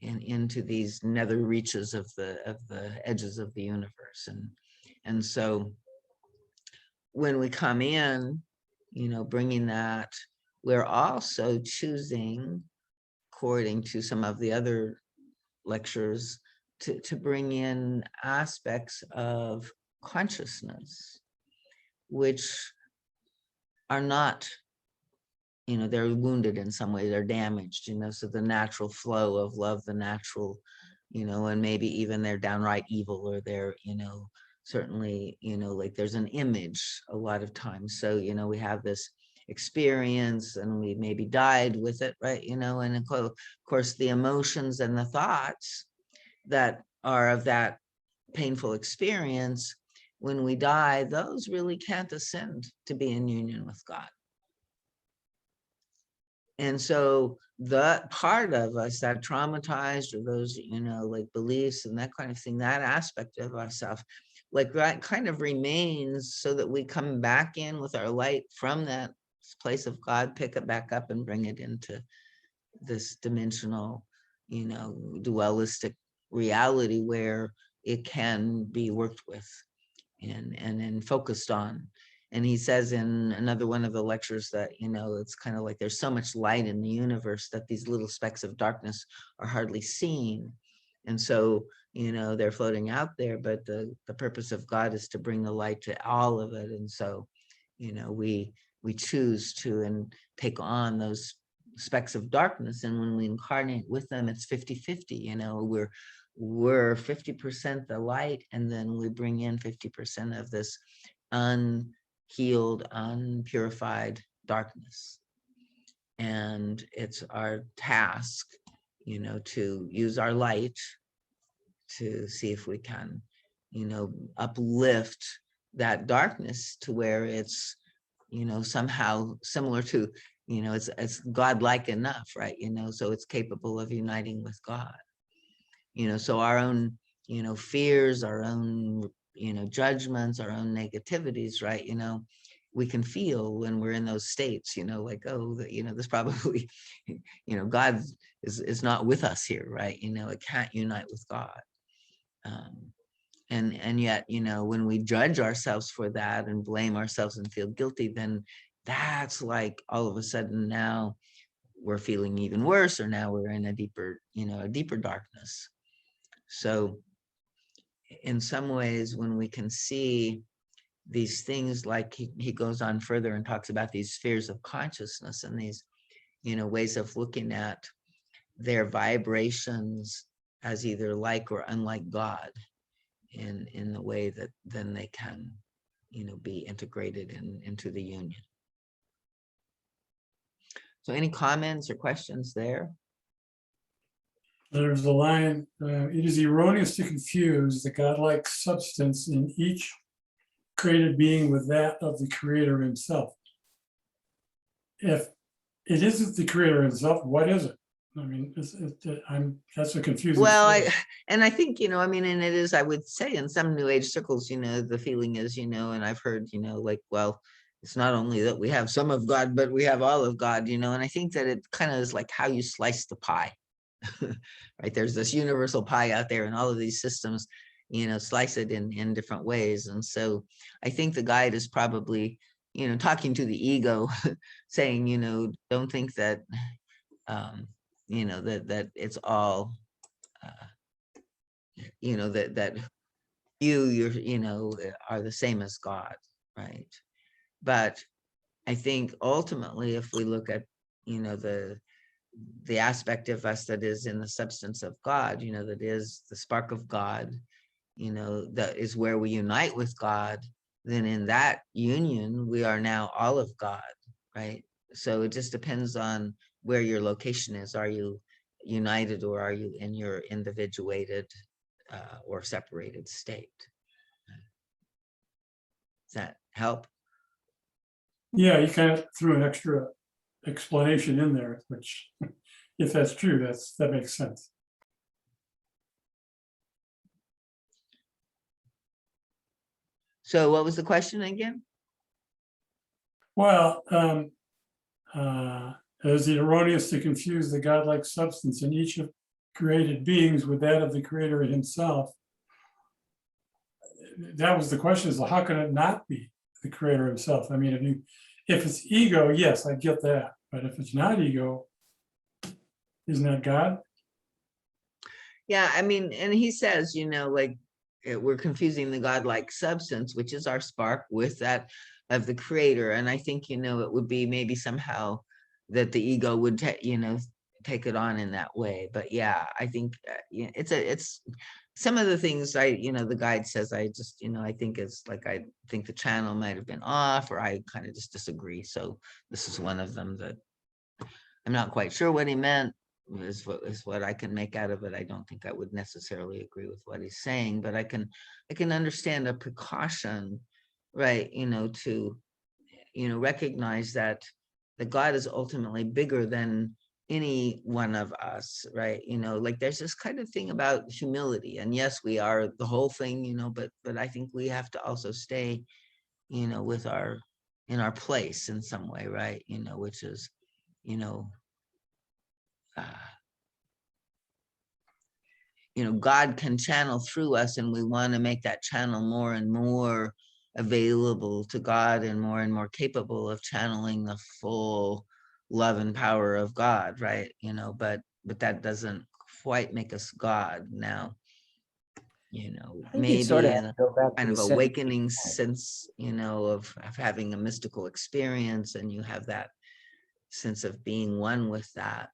into these nether reaches of the edges of the universe. And so when we come in, bringing that, we're also choosing, according to some of the other lectures, to bring in aspects of consciousness, which are not, they're wounded in some way, they're damaged, so the natural flow of love, the natural, and maybe even they're downright evil, or they're, certainly, like there's an image a lot of times. So, we have this experience and we maybe died with it, right? And of course, the emotions and the thoughts that are of that painful experience, when we die, those really can't ascend to be in union with God. And so the part of us that traumatized, or those, like beliefs and that kind of thing, that aspect of ourselves, like that kind of remains, so that we come back in with our light from that place of God, pick it back up and bring it into this dimensional, dualistic reality where it can be worked with and focused on. And he says in another one of the lectures that, it's kind of like there's so much light in the universe that these little specks of darkness are hardly seen. And so, they're floating out there, but the purpose of God is to bring the light to all of it. And so, we choose to and take on those specks of darkness. And when we incarnate with them, it's 50-50, we're 50% the light, and then we bring in 50% of this healed, unpurified darkness. And it's our task, to use our light to see if we can, uplift that darkness to where it's, somehow similar to, it's godlike enough, right? So it's capable of uniting with God. So our own, fears, our own, judgments, our own negativities, right? We can feel when we're in those states, like, oh, this probably, God is not with us here, right? It can't unite with God. And yet, when we judge ourselves for that and blame ourselves and feel guilty, then that's like all of a sudden now we're feeling even worse, or now we're in a deeper darkness. So in some ways, when we can see these things, like he goes on further and talks about these spheres of consciousness and these, ways of looking at their vibrations as either like or unlike God, in the way that then they can, be integrated into the union. So any comments or questions there? There's a line, it is erroneous to confuse the godlike substance in each created being with that of the creator himself. If it isn't the creator himself, what is it? I mean, that's a confusing. Well, I think, and it is, I would say in some New Age circles, the feeling is, and I've heard, like, well, it's not only that we have some of God, but we have all of God, and I think that it kind of is like how you slice the pie, right? There's this universal pie out there, and all of these systems, slice it in different ways. And so I think the guide is probably, talking to the ego, saying, don't think that, that it's all, that you're, are the same as God, right? But I think ultimately, if we look at, the aspect of us that is in the substance of God, that is the spark of God, that is where we unite with God, then in that union, we are now all of God, right? So it just depends on where your location is. Are you united, or are you in your individuated or separated state? Does that help? Yeah, you kind of threw an extra explanation in there, which, if that's true, that makes sense. So what was the question again? Well, is it erroneous to confuse the godlike substance in each of created beings with that of the creator himself? That was the question, is how can it not be the creator himself? I mean, if it's ego, yes, I get that. But if it's not ego, isn't that God? Yeah, I mean, and he says, like, we're confusing the godlike substance, which is our spark, with that of the creator. And I think, it would be maybe somehow that the ego would, take it on in that way. But yeah, I think it's some of the things the guide says, I just, I think is like, I think the channel might have been off, or I kind of just disagree. So this is one of them that I'm not quite sure what he meant, is what I can make out of it. I don't think I would necessarily agree with what he's saying, but I can understand a precaution, right? To, recognize that the God is ultimately bigger than any one of us, right? Like there's this kind of thing about humility, and yes, we are the whole thing, but I think we have to also stay, with in our place in some way, right? Which is, God can channel through us, and we want to make that channel more and more available to God, and more capable of channeling the full love and power of God, right? But that doesn't quite make us God now. I think you Maybe sort of in have a to go back kind to of the awakening center. sense, of having a mystical experience, and you have that sense of being one with that.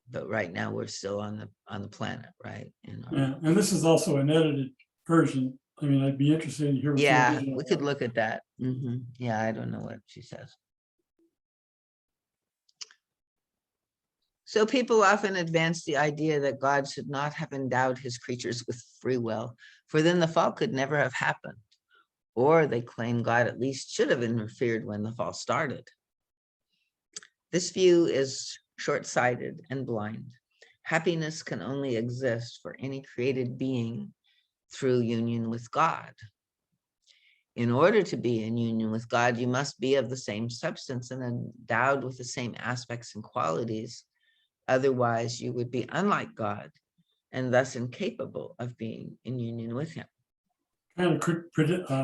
But right now we're still on the planet, right? Yeah, and this is also an edited version I mean, I'd be interested to hear what the Yeah, original we could was. look at that. Yeah, I don't know what she says. So people often advance the idea that God should not have endowed his creatures with free will, for then the fall could never have happened. Or they claim God at least should have interfered when the fall started. This view is short-sighted and blind. Happiness can only exist for any created being through union with God. In order to be in union with God, you must be of the same substance and endowed with the same aspects and qualities. Otherwise, you would be unlike God and thus incapable of being in union with him. Kind of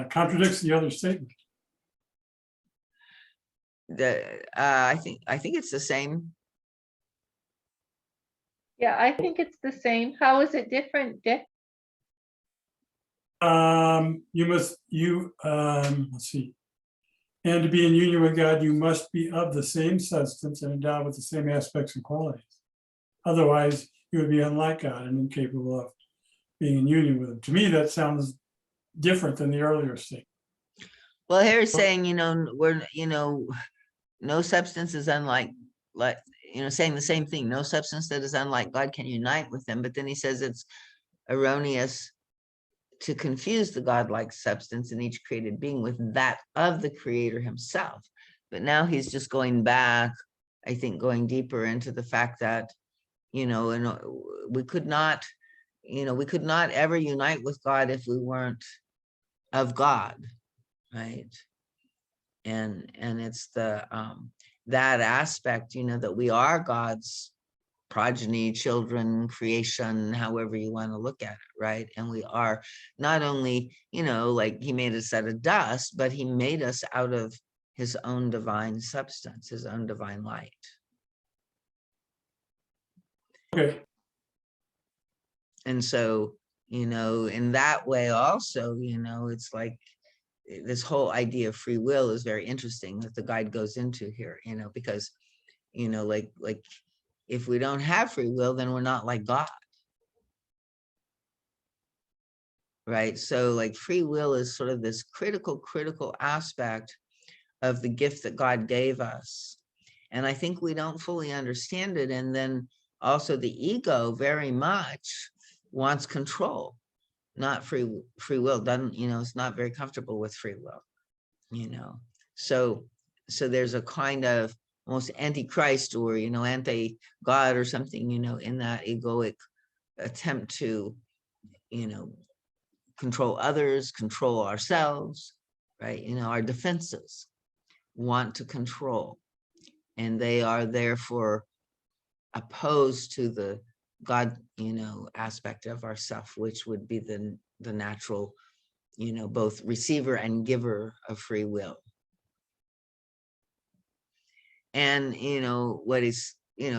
contradicts the other statement. I think it's the same. Yeah, I think it's the same. How is it different, Dick? Let's see. And to be in union with God, you must be of the same substance and endowed with the same aspects and qualities. Otherwise, you would be unlike God and incapable of being in union with him. To me, that sounds different than the earlier statement. Well, here it's saying, no substance is unlike, saying the same thing. No substance that is unlike God can unite with him. But then he says it's erroneous to confuse the godlike substance in each created being with that of the creator himself. But now he's just going back, I think, going deeper into the fact that, and we could not ever unite with God if we weren't of God, right? And it's the that aspect, that we are God's progeny, children, creation, however you want to look at it, right? And we are not only, like he made us out of dust, but he made us out of his own divine substance, his own divine light. Okay. And so, in that way also, it's like this whole idea of free will is very interesting that the guide goes into here, because, like if we don't have free will, then we're not like God. Right? So like free will is sort of this critical aspect of the gift that God gave us. And I think we don't fully understand it. And then also the ego very much wants control, not free will. Doesn't, it's not very comfortable with free will, So there's a kind of almost antichrist or, anti-God or something, in that egoic attempt to, control others, control ourselves, right? Our defenses want to control, and they are therefore opposed to the God, aspect of ourself, which would be the natural, both receiver and giver of free will. And, what is,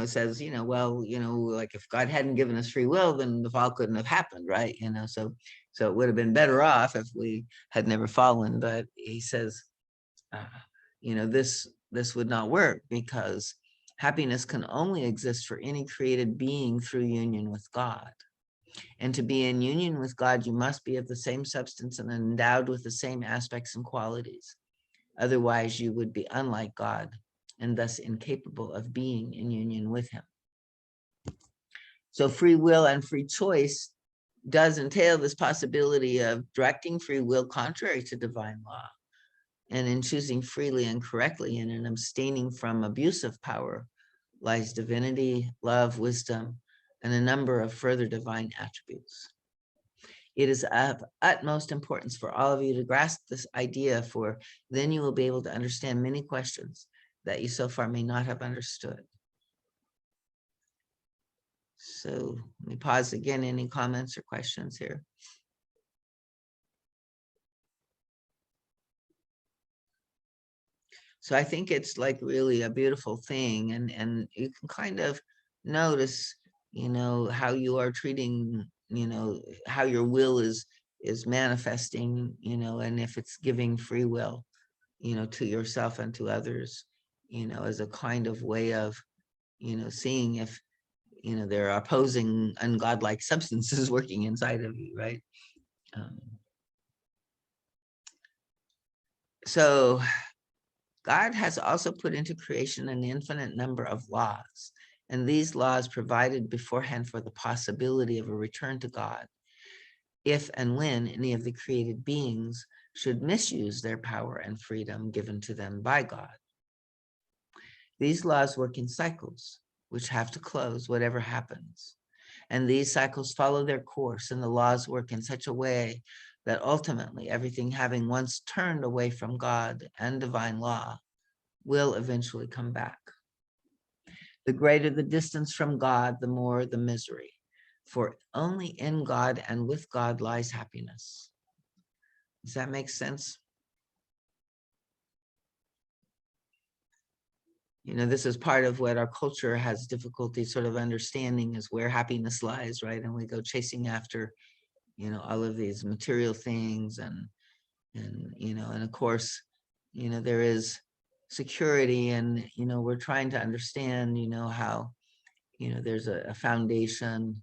says, well, like if God hadn't given us free will, then the fall couldn't have happened, right? So it would have been better off if we had never fallen. But he says, this would not work because happiness can only exist for any created being through union with God. And to be in union with God, you must be of the same substance and endowed with the same aspects and qualities. Otherwise, you would be unlike God and thus incapable of being in union with him. So free will and free choice does entail this possibility of directing free will contrary to divine law, and in choosing freely and correctly and in abstaining from abusive power lies divinity, love, wisdom, and a number of further divine attributes. It is of utmost importance for all of you to grasp this idea, for then you will be able to understand many questions that you so far may not have understood. So let me pause again. Any comments or questions here? So I think it's like really a beautiful thing, and you can kind of notice, how you are treating, how your will is manifesting, and if it's giving free will, to yourself and to others, as a kind of way of, seeing if, there are opposing ungodlike substances working inside of you, right? So God has also put into creation an infinite number of laws, and these laws provided beforehand for the possibility of a return to God if and when any of the created beings should misuse their power and freedom given to them by God. These laws work in cycles, which have to close whatever happens. And these cycles follow their course, and the laws work in such a way that ultimately everything having once turned away from God and divine law will eventually come back. The greater the distance from God, the more the misery, for only in God and with God lies happiness. Does that make sense? You know, this is part of what our culture has difficulty sort of understanding, is where happiness lies, right? And we go chasing after, you know, all of these material things, and you know, and of course, you know, there is security, and you know, we're trying to understand, you know, how, you know, there's a foundation,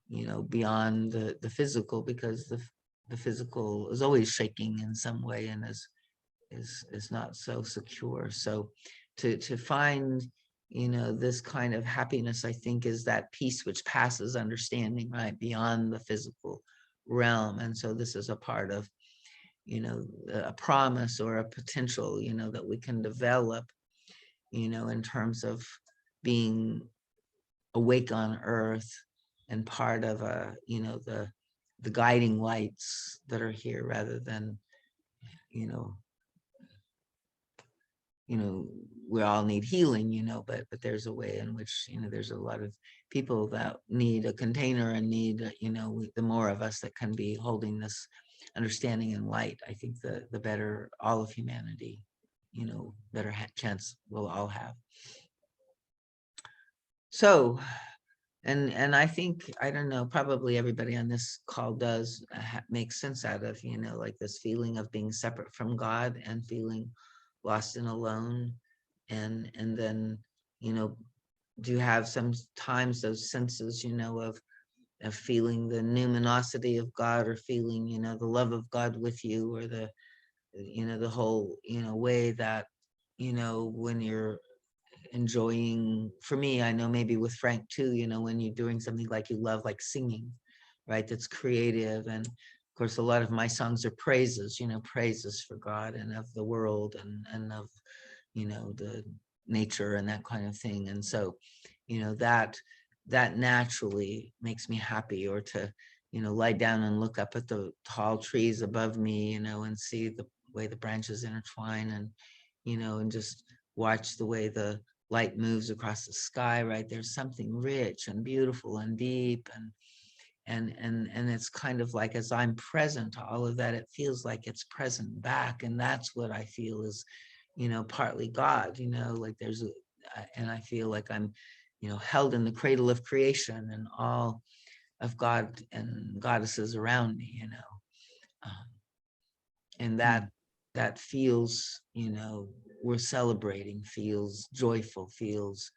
you know, beyond the physical, because the physical is always shaking in some way and is not so secure. So to find, you know, this kind of happiness, I think, is that peace which passes understanding, right, beyond the physical realm. And so this is a part of, you know, a promise or a potential, you know, that we can develop, you know, in terms of being awake on earth and part of you know, the guiding lights that are here, rather than, you know, we all need healing, you know, but there's a way in which, you know, there's a lot of people that need a container and need, you know, the more of us that can be holding this understanding and light, I think the better all of humanity, you know, better chance we'll all have. So, and I think, I don't know, probably everybody on this call does make sense out of, you know, like this feeling of being separate from God and feeling lost and alone. And then, you know, do you have sometimes those senses, you know, of feeling the numinosity of God, or feeling, you know, the love of God with you, or the, you know, the whole, you know, way that, you know, when you're enjoying, for me, I know maybe with Frank too, you know, when you're doing something like you love, like singing, right, that's creative. And of course, a lot of my songs are praises, you know, praises for God and of the world, and of, you know, the nature and that kind of thing. And so, you know, that naturally makes me happy. Or to, you know, lie down and look up at the tall trees above me, you know, and see the way the branches intertwine, and, you know, and just watch the way the light moves across the sky, right? There's something rich and beautiful and deep, and it's kind of like, as I'm present to all of that, it feels like it's present back. And that's what I feel is, you know, partly God, you know, like there's a, and I feel like I'm, you know, held in the cradle of creation, and all of God and goddesses around me, you know. And that feels, you know, we're celebrating, feels joyful, feels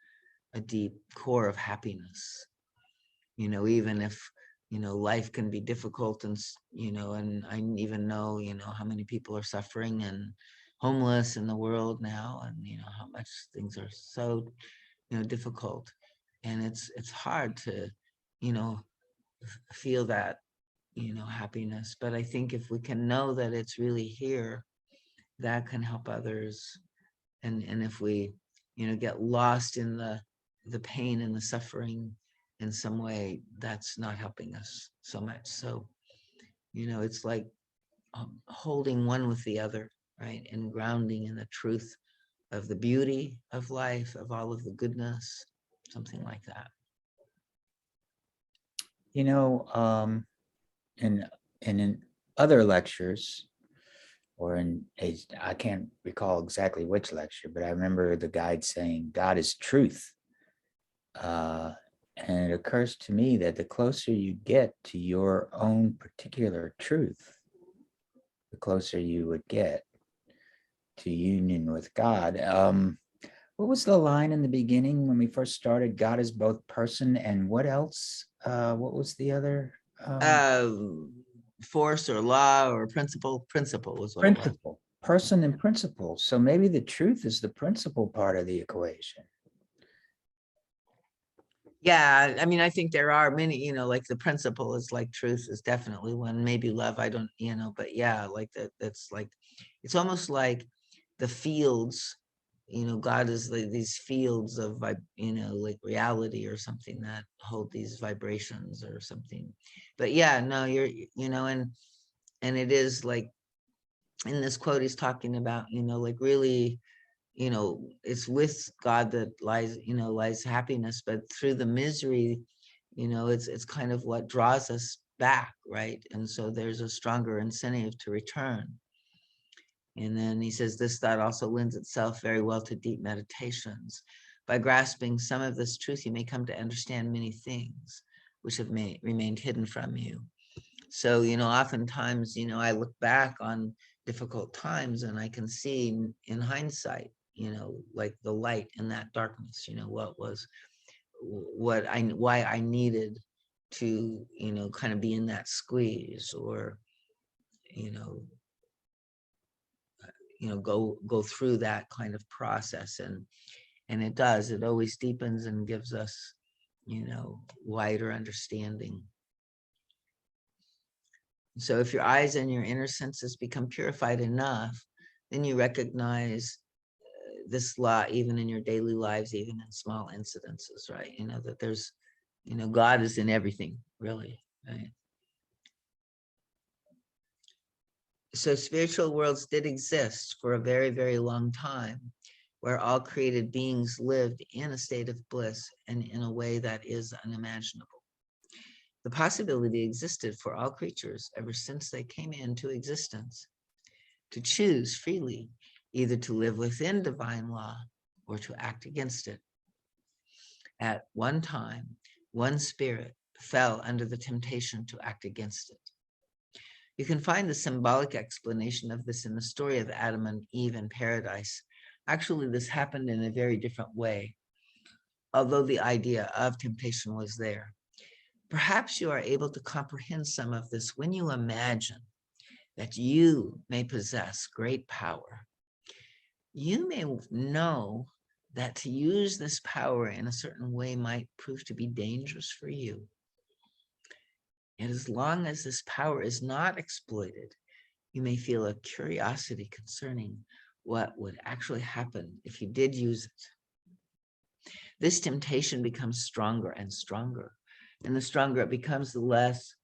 a deep core of happiness, you know, even if, you know, life can be difficult, and, you know, and I even know, you know, how many people are suffering and homeless in the world now, and, you know, how much things are so, you know, difficult. And it's hard to, you know, feel that, you know, happiness. But I think if we can know that it's really here, that can help others. And if we, you know, get lost in the pain and the suffering in some way, that's not helping us so much. So, you know, it's like holding one with the other, right? And grounding in the truth of the beauty of life, of all of the goodness, something like that. You know, in other lectures, or I can't recall exactly which lecture, but I remember the guide saying God is truth. And it occurs to me that the closer you get to your own particular truth, the closer you would get to union with God. What was the line in the beginning when we first started? God is both person and what else? What was the other? Force or law or principle was what it was. Principle. person and principle. So maybe the truth is the principal part of the equation. Yeah, I mean, I think there are many, like the principle is like truth is definitely one, maybe love, I don't, but yeah, like that's like, it's almost like the fields, God is like these fields of, like reality or something that hold these vibrations or something. But yeah, no, and it is like, in this quote, he's talking about, like really, it's with God that lies happiness, but through the misery, it's kind of what draws us back, right? And so there's a stronger incentive to return. And then he says, this thought also lends itself very well to deep meditations. By grasping some of this truth, you may come to understand many things which have remained hidden from you. So, oftentimes, I look back on difficult times and I can see in hindsight, like the light in that darkness, why I needed to, kind of be in that squeeze, or, go through that kind of process. And it always deepens and gives us, wider understanding. So if your eyes and your inner senses become purified enough, then you recognize this law even in your daily lives, even in small incidences, right? That there's, God is in everything, really, right? So spiritual worlds did exist for a very, very long time, where all created beings lived in a state of bliss and in a way that is unimaginable. The possibility existed for all creatures ever since they came into existence, to choose freely either to live within divine law or to act against it. At one time, one spirit fell under the temptation to act against it. You can find the symbolic explanation of this in the story of Adam and Eve in paradise. Actually, this happened in a very different way, although the idea of temptation was there. Perhaps you are able to comprehend some of this when you imagine that you may possess great power. You may know that to use this power in a certain way might prove to be dangerous for you. And as long as this power is not exploited, you may feel a curiosity concerning what would actually happen if you did use it. This temptation becomes stronger and stronger. And the stronger it becomes, the less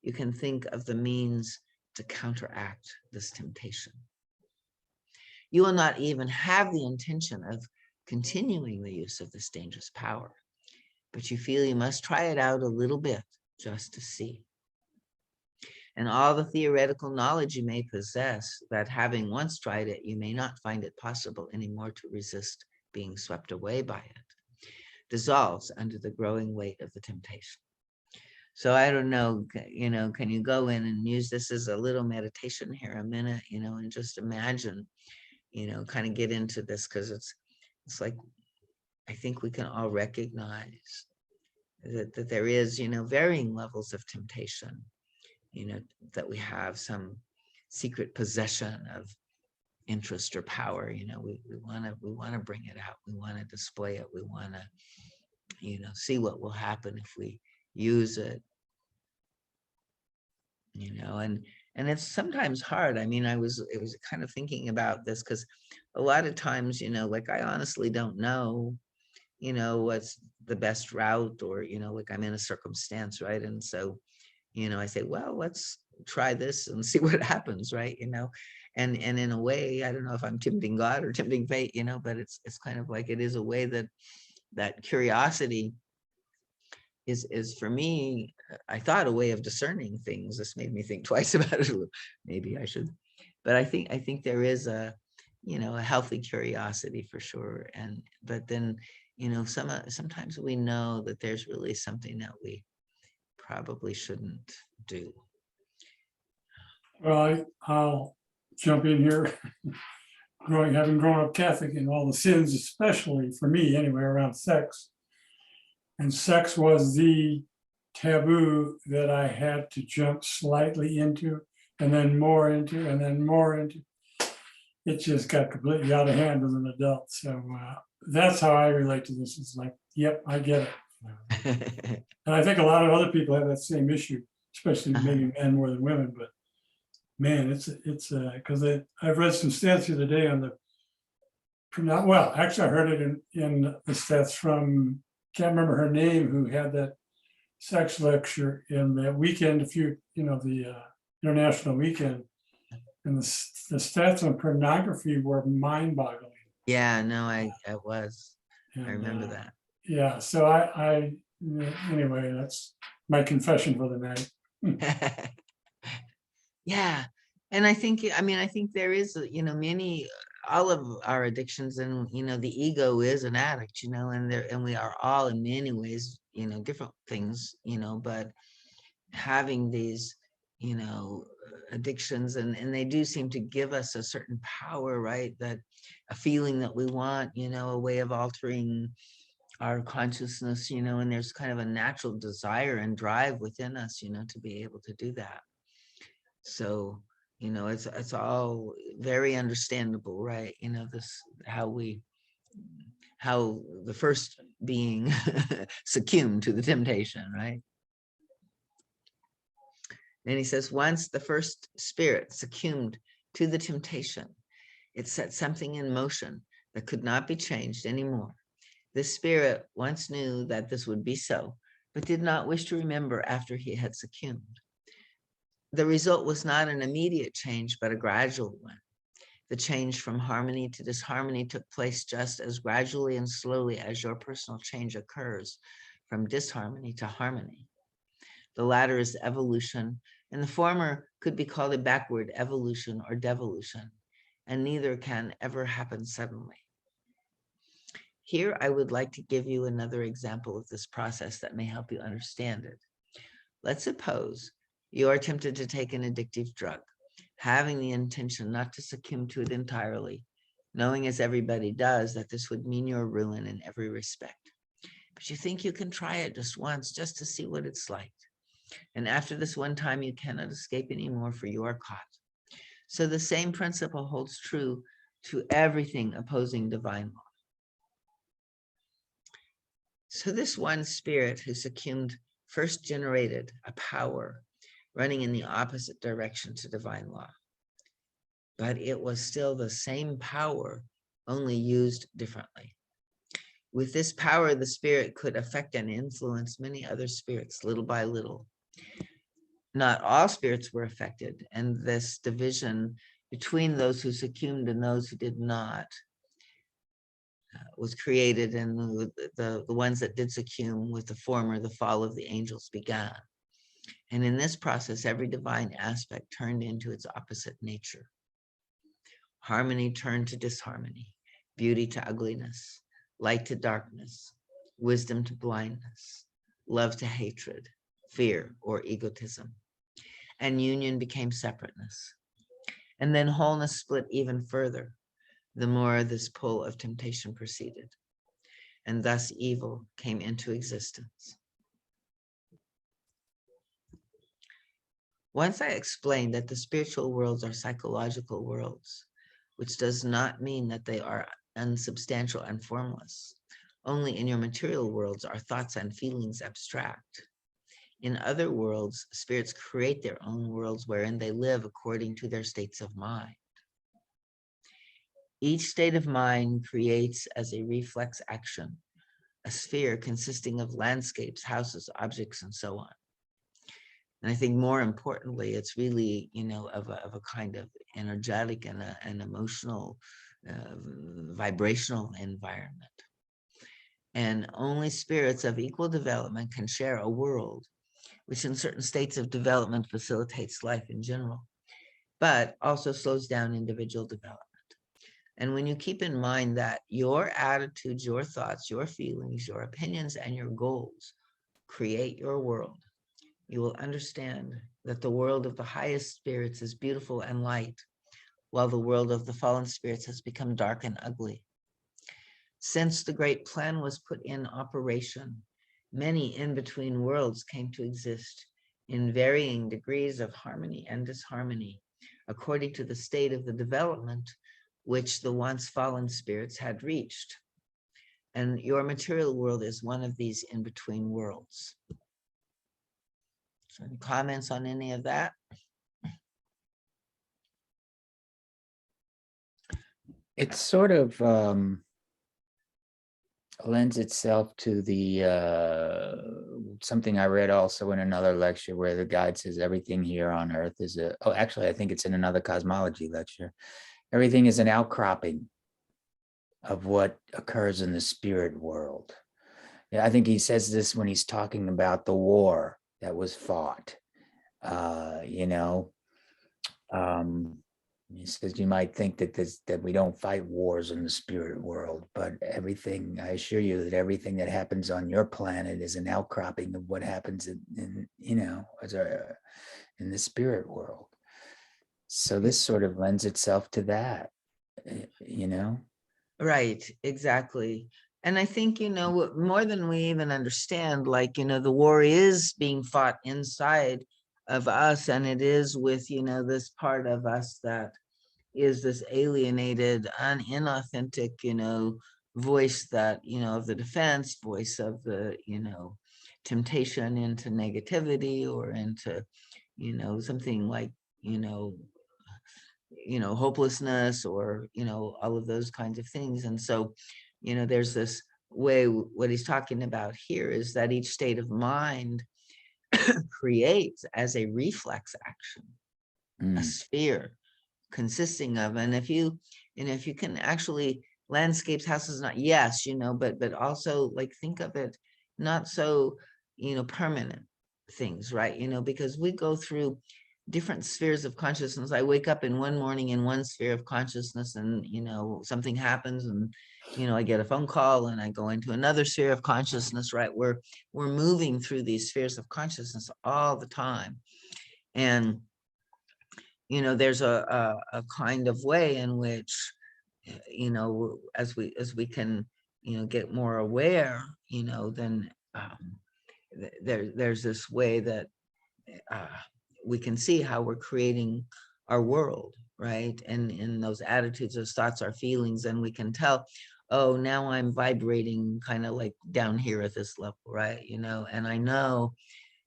you can think of the means to counteract this temptation. You will not even have the intention of continuing the use of this dangerous power, but you feel you must try it out a little bit just to see. And all the theoretical knowledge you may possess, that having once tried it, you may not find it possible anymore to resist being swept away by it, dissolves under the growing weight of the temptation. So I don't know, can you go in and use this as a little meditation here a minute, and just imagine, kind of get into this, because it's like, I think we can all recognize that there is, varying levels of temptation, that we have some secret possession of interest or power, we want to bring it out. We want to display it. We want to, see what will happen if we use it. And it's sometimes hard. I mean, it was kind of thinking about this, because a lot of times, like I honestly don't know, what's the best route, or, like I'm in a circumstance, right? And so, I say, well, let's try this and see what happens, right? And in a way, I don't know if I'm tempting God or tempting fate, but it's kind of like, it is a way that curiosity is for me, I thought, a way of discerning things. This made me think twice about it. Maybe I should, but I think there is a healthy curiosity for sure. But then, sometimes we know that there's really something that we probably shouldn't do. Well, I'll jump in here. Having grown up Catholic, and all the sins, especially for me anyway, around sex. And sex was the taboo that I had to jump slightly into, and then more into, and then more into. it just got completely out of hand as an adult. So that's how I relate to this. It's like, yep, I get it. And I think a lot of other people have that same issue, especially maybe men more than women. But man, it's because I've read some stats the other day on the well, actually I heard it in the stats from, can't remember her name, who had that sex lecture in that weekend, the international weekend, and the stats on pornography were mind-boggling. Yeah, no, I was. And, I remember that. Yeah, so I anyway, that's my confession for the night. Yeah. And I think, I think there is, all of our addictions, and, the ego is an addict, and we are all in many ways, different things, but having these, addictions, and they do seem to give us a certain power, right? That a feeling that we want, a way of altering our consciousness, and there's kind of a natural desire and drive within us, to be able to do that. So, it's all very understandable, right? How the first being succumbed to the temptation, right? And he says, once the first spirit succumbed to the temptation, it set something in motion that could not be changed anymore. This spirit once knew that this would be so, but did not wish to remember after he had succumbed. The result was not an immediate change, but a gradual one. The change from harmony to disharmony took place just as gradually and slowly as your personal change occurs from disharmony to harmony. The latter is evolution, and the former could be called a backward evolution or devolution, and neither can ever happen suddenly. Here, I would like to give you another example of this process that may help you understand it. Let's suppose you are tempted to take an addictive drug, having the intention not to succumb to it entirely, knowing as everybody does that this would mean your ruin in every respect. But you think you can try it just once, just to see what it's like. And after this one time, you cannot escape anymore, for you are caught. So the same principle holds true to everything opposing divine law. So this one spirit who succumbed first generated a power running in the opposite direction to divine law. But it was still the same power, only used differently. With this power, the spirit could affect and influence many other spirits little by little. Not all spirits were affected, and this division between those who succumbed and those who did not was created, and the ones that did succumb with the former, the fall of the angels began. And in this process, every divine aspect turned into its opposite nature. Harmony turned to disharmony, beauty to ugliness, light to darkness, wisdom to blindness, love to hatred, fear or egotism. And union became separateness. And then wholeness split even further, the more this pull of temptation proceeded. And thus evil came into existence. Once I explained that the spiritual worlds are psychological worlds, which does not mean that they are unsubstantial and formless. Only in your material worlds are thoughts and feelings abstract. In other worlds, spirits create their own worlds wherein they live according to their states of mind. Each state of mind creates as a reflex action, a sphere consisting of landscapes, houses, objects, and so on. And I think more importantly, it's really, of a kind of energetic and an emotional, vibrational environment. And only spirits of equal development can share a world, which in certain states of development facilitates life in general, but also slows down individual development. And when you keep in mind that your attitudes, your thoughts, your feelings, your opinions, and your goals create your world, you will understand that the world of the highest spirits is beautiful and light, while the world of the fallen spirits has become dark and ugly. Since the great plan was put in operation, many in-between worlds came to exist in varying degrees of harmony and disharmony, according to the state of the development which the once fallen spirits had reached. And your material world is one of these in-between worlds. So any comments on any of that? It sort of lends itself to the something I read also in another lecture where the guide says everything here on earth is actually I think it's in another cosmology lecture. Everything is an outcropping of what occurs in the spirit world. Yeah, I think he says this when he's talking about the war that was fought. He says you might think that we don't fight wars in the spirit world, but everything, I assure you that everything that happens on your planet is an outcropping of what happens in the spirit world. So this sort of lends itself to that, Right, exactly. And I think, more than we even understand, like, the war is being fought inside of us, and it is with, this part of us that is this alienated, inauthentic, voice that, of the defense, voice of the, temptation into negativity or into, something like, hopelessness or, all of those kinds of things. And so, there's this way, what he's talking about here is that each state of mind creates as a reflex action, a sphere consisting of, and if you can actually landscapes, houses, not, yes, but also like think of it, not so, permanent things, right? Because we go through different spheres of consciousness. I wake up in one morning in one sphere of consciousness and, something happens and, I get a phone call and I go into another sphere of consciousness, right? We're moving through these spheres of consciousness all the time. And, there's a kind of way in which, as we can, get more aware, then there's this way that we can see how we're creating our world, right? And in those attitudes, those thoughts, our feelings, and we can tell, oh, now I'm vibrating kind of like down here at this level, right? And I know,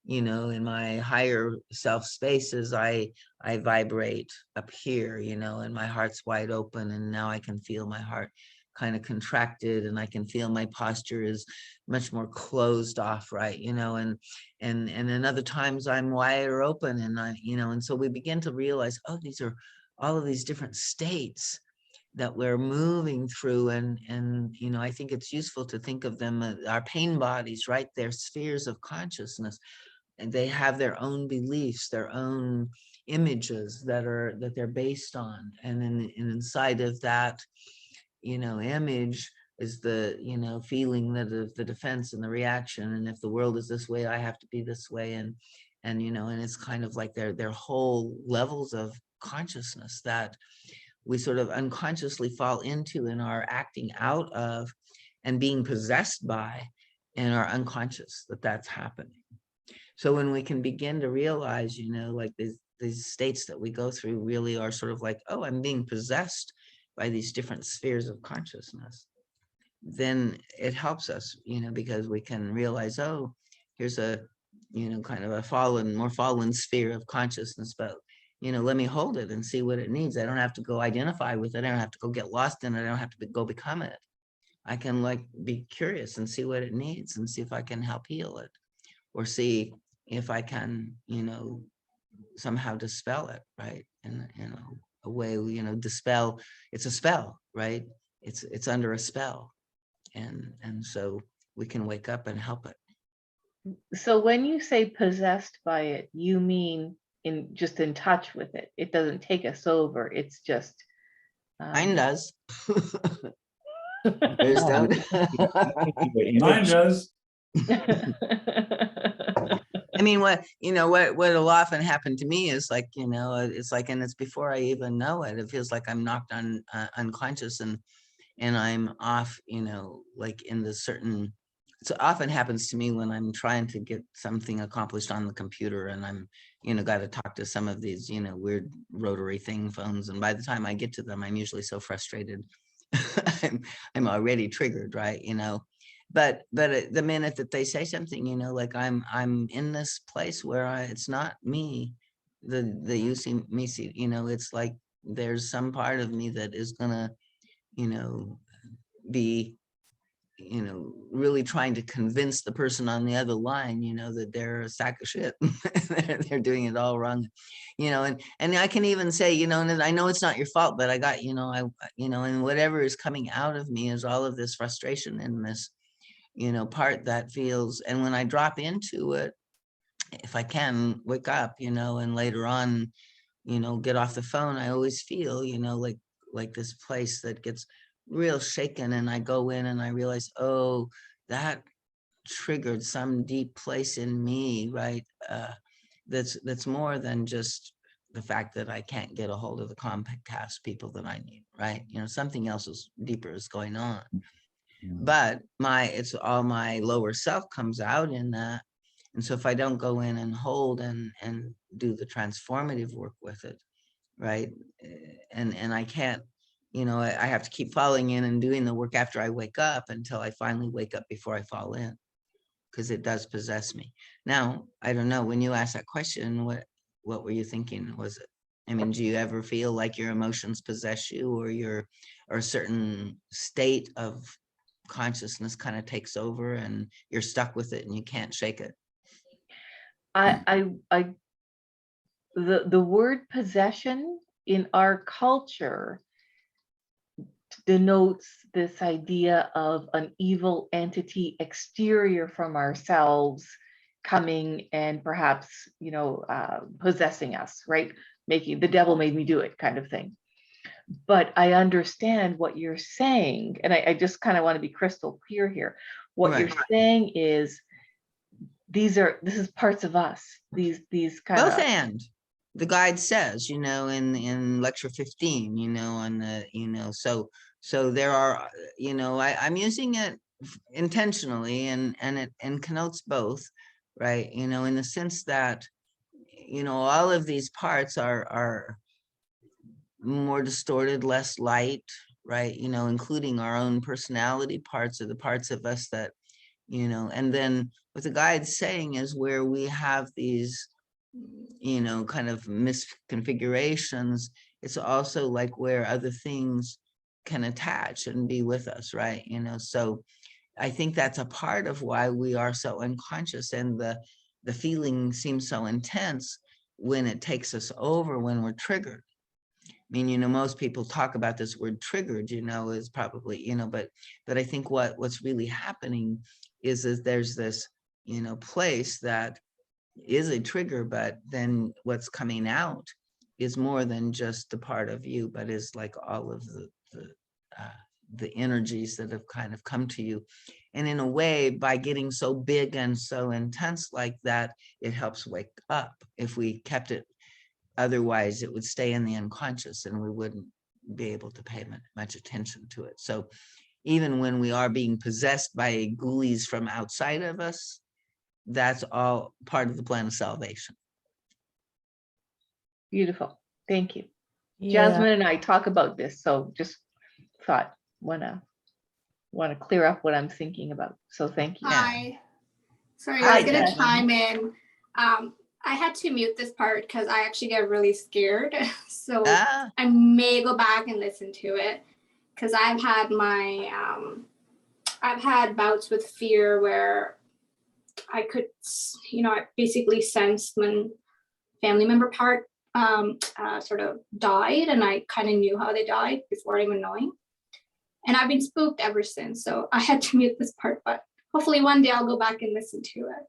in my higher self spaces, I vibrate up here, and my heart's wide open, and now I can feel my heart kind of contracted, and I can feel my posture is much more closed off, right? And in other times I'm wider open, and and so we begin to realize, oh, these are all of these different states that we're moving through, and I think it's useful to think of them as our pain bodies, right? They're spheres of consciousness, and they have their own beliefs, their own images that they're based on, and then inside of that, image is the feeling that of the defense and the reaction, and if the world is this way, I have to be this way, and and it's kind of like their whole levels of consciousness that we sort of unconsciously fall into and are acting out of and being possessed by, and are unconscious that that's happening. So when we can begin to realize, like these states that we go through really are sort of like, oh, I'm being possessed by these different spheres of consciousness, then it helps us, because we can realize, oh, here's a, kind of a more fallen sphere of consciousness, but, let me hold it and see what it needs. I don't have to go identify with it. I don't have to go get lost in it. I don't have to go become it. I can like be curious and see what it needs and see if I can help heal it, or see if I can, somehow dispel it, right? In a way, dispel, it's a spell, right? It's under a spell. And so we can wake up and help it. So when you say possessed by it, you mean just in touch with it. It doesn't take us over. It's just Mine does. There's no Mine does. I mean, what'll often happen to me is like, it's like, and it's before I even know it. It feels like I'm knocked unconscious, and I'm off, like in the certain it often happens to me when I'm trying to get something accomplished on the computer, and I'm, got to talk to some of these, weird rotary thing phones. And by the time I get to them, I'm usually so frustrated. I'm already triggered, right? But the minute that they say something, like I'm in this place where it's not me, the you see me see, it's like there's some part of me that is gonna, be, really trying to convince the person on the other line, that they're a sack of shit. they're doing it all wrong, and I can even say, and I know it's not your fault, but I got, and whatever is coming out of me is all of this frustration in this, part that feels, and when I drop into it, if I can wake up, and later on, get off the phone, I always feel, like this place that gets real shaken, and I go in and I realize, oh, that triggered some deep place in me, right? That's more than just the fact that I can't get a hold of the Comcast people that I need, right? Something else is deeper is going on. But it's all my lower self comes out in that. And so if I don't go in and hold and do the transformative work with it, right? And I can't, I have to keep falling in and doing the work after I wake up until I finally wake up before I fall in, because it does possess me. Now, I don't know, when you asked that question, what were you thinking? Was it, do you ever feel like your emotions possess you, or a certain state of consciousness kind of takes over and you're stuck with it and you can't shake it? The word possession in our culture denotes this idea of an evil entity exterior from ourselves coming and perhaps, possessing us, right? Making the devil made me do it kind of thing. But I understand what you're saying. And I just kind of want to be crystal clear here. What you're saying is this is parts of us. These kind both of, and the guide says, in lecture 15, on the, so there are, I'm using it intentionally, and it connotes both, right? In the sense that, all of these parts are more distorted, less light, right? Including our own personality parts, or the parts of us that, and then what the guide's saying is where we have these, kind of misconfigurations, it's also like where other things can attach and be with us, right? So I think that's a part of why we are so unconscious, and the feeling seems so intense when it takes us over, when we're triggered. I mean, most people talk about this word triggered, is probably, but I think what's really happening is there's this, place that is a trigger, but then what's coming out is more than just the part of you, but is like all of the energies that have kind of come to you. And in a way, by getting so big and so intense like that, it helps wake up. If we kept it otherwise, it would stay in the unconscious and we wouldn't be able to pay much attention to it. So even when we are being possessed by ghoulies from outside of us, that's all part of the plan of salvation. beautiful. Thank you. Yeah. Jasmine and I talk about this, so just thought, want to clear up what I'm thinking about. So thank you. Hi. Sorry, Hi, I was gonna Jasmine. chime in. I had to mute this part because I actually get really scared. So I may go back and listen to it, because I've had bouts with fear where I could, I basically sensed when family member part sort of died, and I kind of knew how they died before even knowing. And I've been spooked ever since. So I had to mute this part, but hopefully one day I'll go back and listen to it.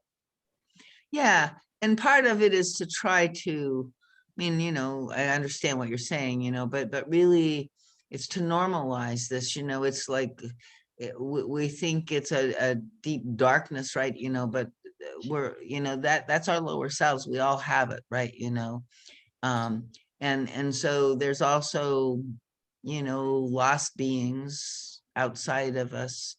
Yeah. And part of it is to try to, I understand what you're saying, but really it's to normalize this, it's like, we think it's a deep darkness, right? But we're, that's our lower selves. We all have it, right? And so there's also, lost beings outside of us,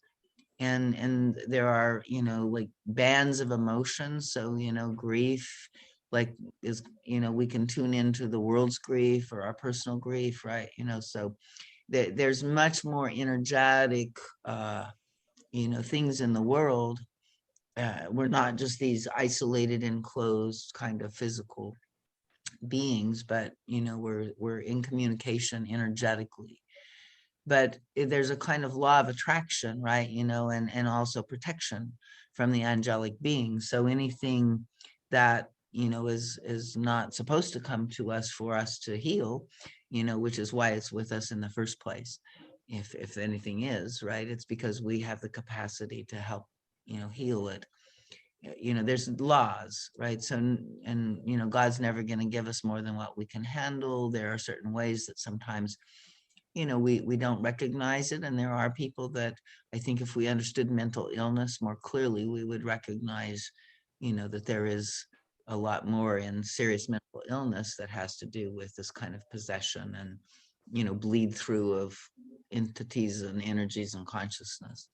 and there are, like bands of emotions. So, grief, like, is, we can tune into the world's grief or our personal grief, right? So there's much more energetic, things in the world. We're not just these isolated, enclosed kind of physical beings, but we're in communication energetically. But there's a kind of law of attraction, right? And also protection from the angelic beings. So anything that is not supposed to come to us for us to heal, which is why it's with us in the first place. If anything is, right, it's because we have the capacity to help heal it. There's laws, right? So, and God's never going to give us more than what we can handle. There are certain ways that sometimes we don't recognize it. And there are people that, I think, if we understood mental illness more clearly, we would recognize that there is a lot more in serious mental illness that has to do with this kind of possession and bleed through of entities and energies and consciousness.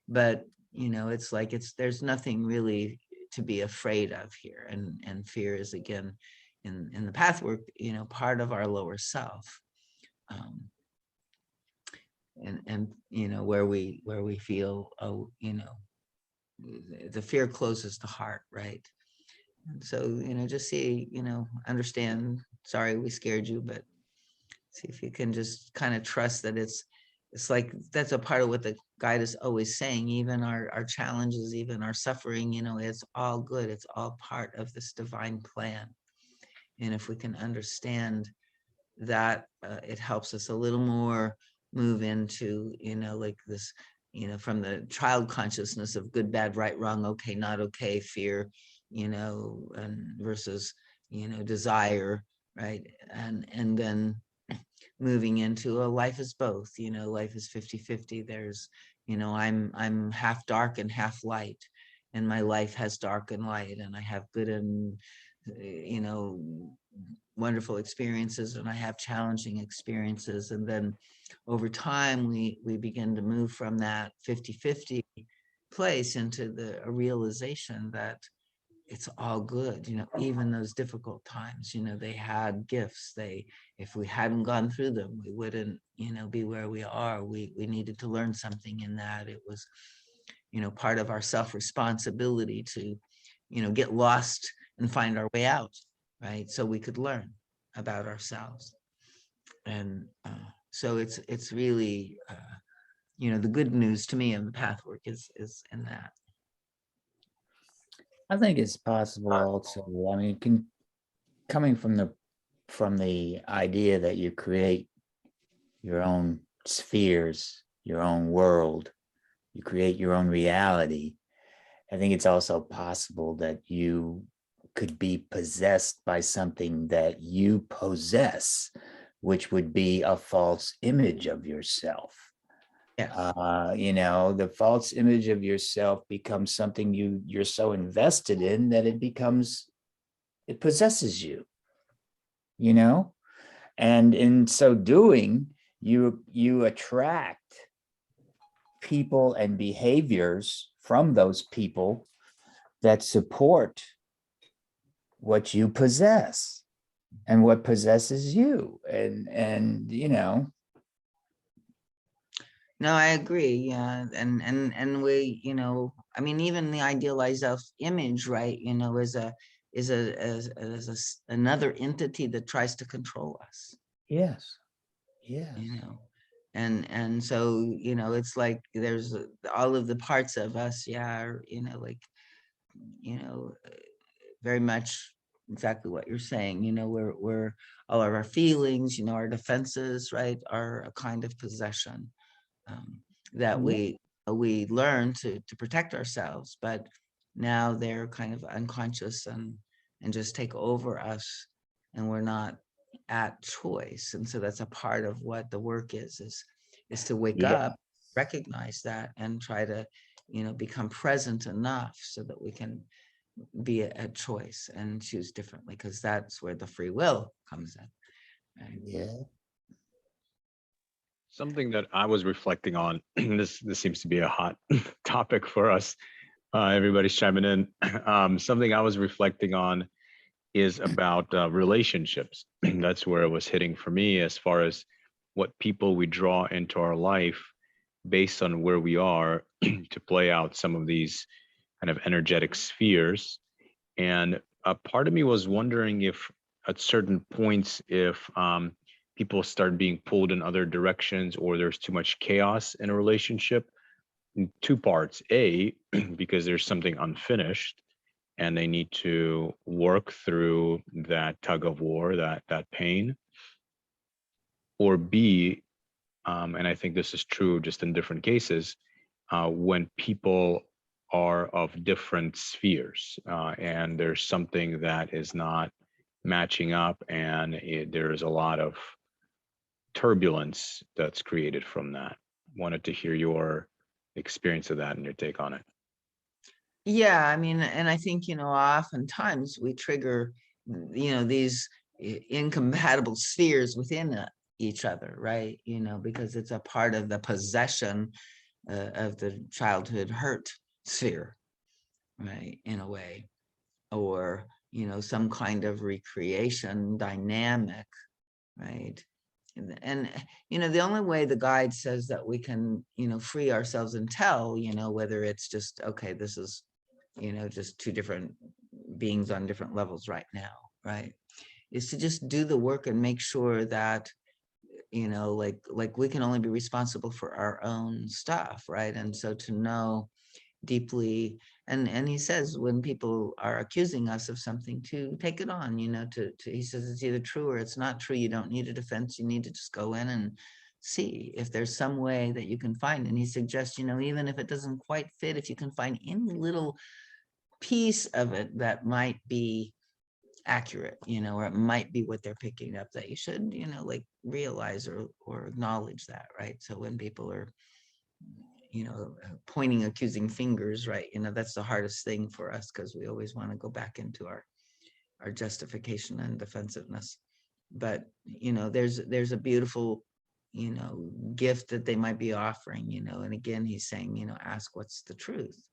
But it's like, there's nothing really to be afraid of here. And fear is, again, in the pathwork, part of our lower self. And where we feel, oh, the fear closes the heart, right? And so just see, understand, sorry we scared you, but see if you can just kind of trust that it's like, that's a part of what the guide is always saying. Even our challenges, even our suffering, it's all good. It's all part of this divine plan. And if we can understand that, it helps us a little more move into, like this, from the child consciousness of good, bad, right, wrong, okay, not okay, fear, and versus, desire, right? And then moving into a life is both, life is 50-50. There's, I'm half dark and half light, and my life has dark and light, and I have good and, wonderful experiences, and I have challenging experiences. And then over time, we begin to move from that 50-50 place into a realization that it's all good, even those difficult times, they had gifts. If we hadn't gone through them, we wouldn't, be where we are. We needed to learn something in that. It was, part of our self-responsibility to, get lost and find our way out, right? So we could learn about ourselves. And so it's really, the good news to me in the pathwork is in that. I think it's possible also. I mean, coming from the idea that you create your own spheres, your own world, you create your own reality. I think it's also possible that you could be possessed by something that you possess, which would be a false image of yourself. Yes. The false image of yourself becomes something you're so invested in that it possesses you, and in so doing, you attract people and behaviors from those people that support what you possess and what possesses you. And No, I agree. Yeah. And we, I mean, even the idealized self-image, right, is another entity that tries to control us. yes. And so, it's like there's all of the parts of us, yeah, are, like, very much exactly what you're saying. We're all of our feelings, our defenses, right, are a kind of possession, that we learn to protect ourselves, but now they're kind of unconscious and just take over us, and we're not at choice. And so that's a part of what the work is to wake Yeah. up, recognize that, and try to become present enough so that we can be at choice and choose differently, because that's where the free will comes in, right? Yeah. Something that I was reflecting on, this seems to be a hot topic for us. Everybody's chiming in. Something I was reflecting on is about relationships. That's where it was hitting for me, as far as what people we draw into our life based on where we are to play out some of these kind of energetic spheres. And a part of me was wondering if at certain points, if people start being pulled in other directions, or there's too much chaos in a relationship. In two parts: A, because there's something unfinished and they need to work through that tug of war, that pain. Or B, and I think this is true just in different cases, when people are of different spheres, and there's something that is not matching up, and there's a lot of turbulence that's created from that. Wanted to hear your experience of that and your take on it. Yeah, I mean, and I think, oftentimes we trigger, these incompatible spheres within each other, right? Because it's a part of the possession of the childhood hurt sphere, right? In a way, or, some kind of recreation dynamic, right? And the only way the guide says that we can, free ourselves and tell, whether it's just, okay, this is, just two different beings on different levels right now, right, is to just do the work and make sure that, like we can only be responsible for our own stuff, right? And so to know deeply, and he says, when people are accusing us of something, to take it on, he says it's either true or it's not true. You don't need a defense. You need to just go in and see if there's some way that you can find. And he suggests, even if it doesn't quite fit, if you can find any little piece of it that might be accurate, or it might be what they're picking up, that you should, like realize or acknowledge that, right? So when people are, pointing accusing fingers, right, that's the hardest thing for us, because we always want to go back into our justification and defensiveness. But there's a beautiful gift that they might be offering, and again he's saying, ask what's the truth.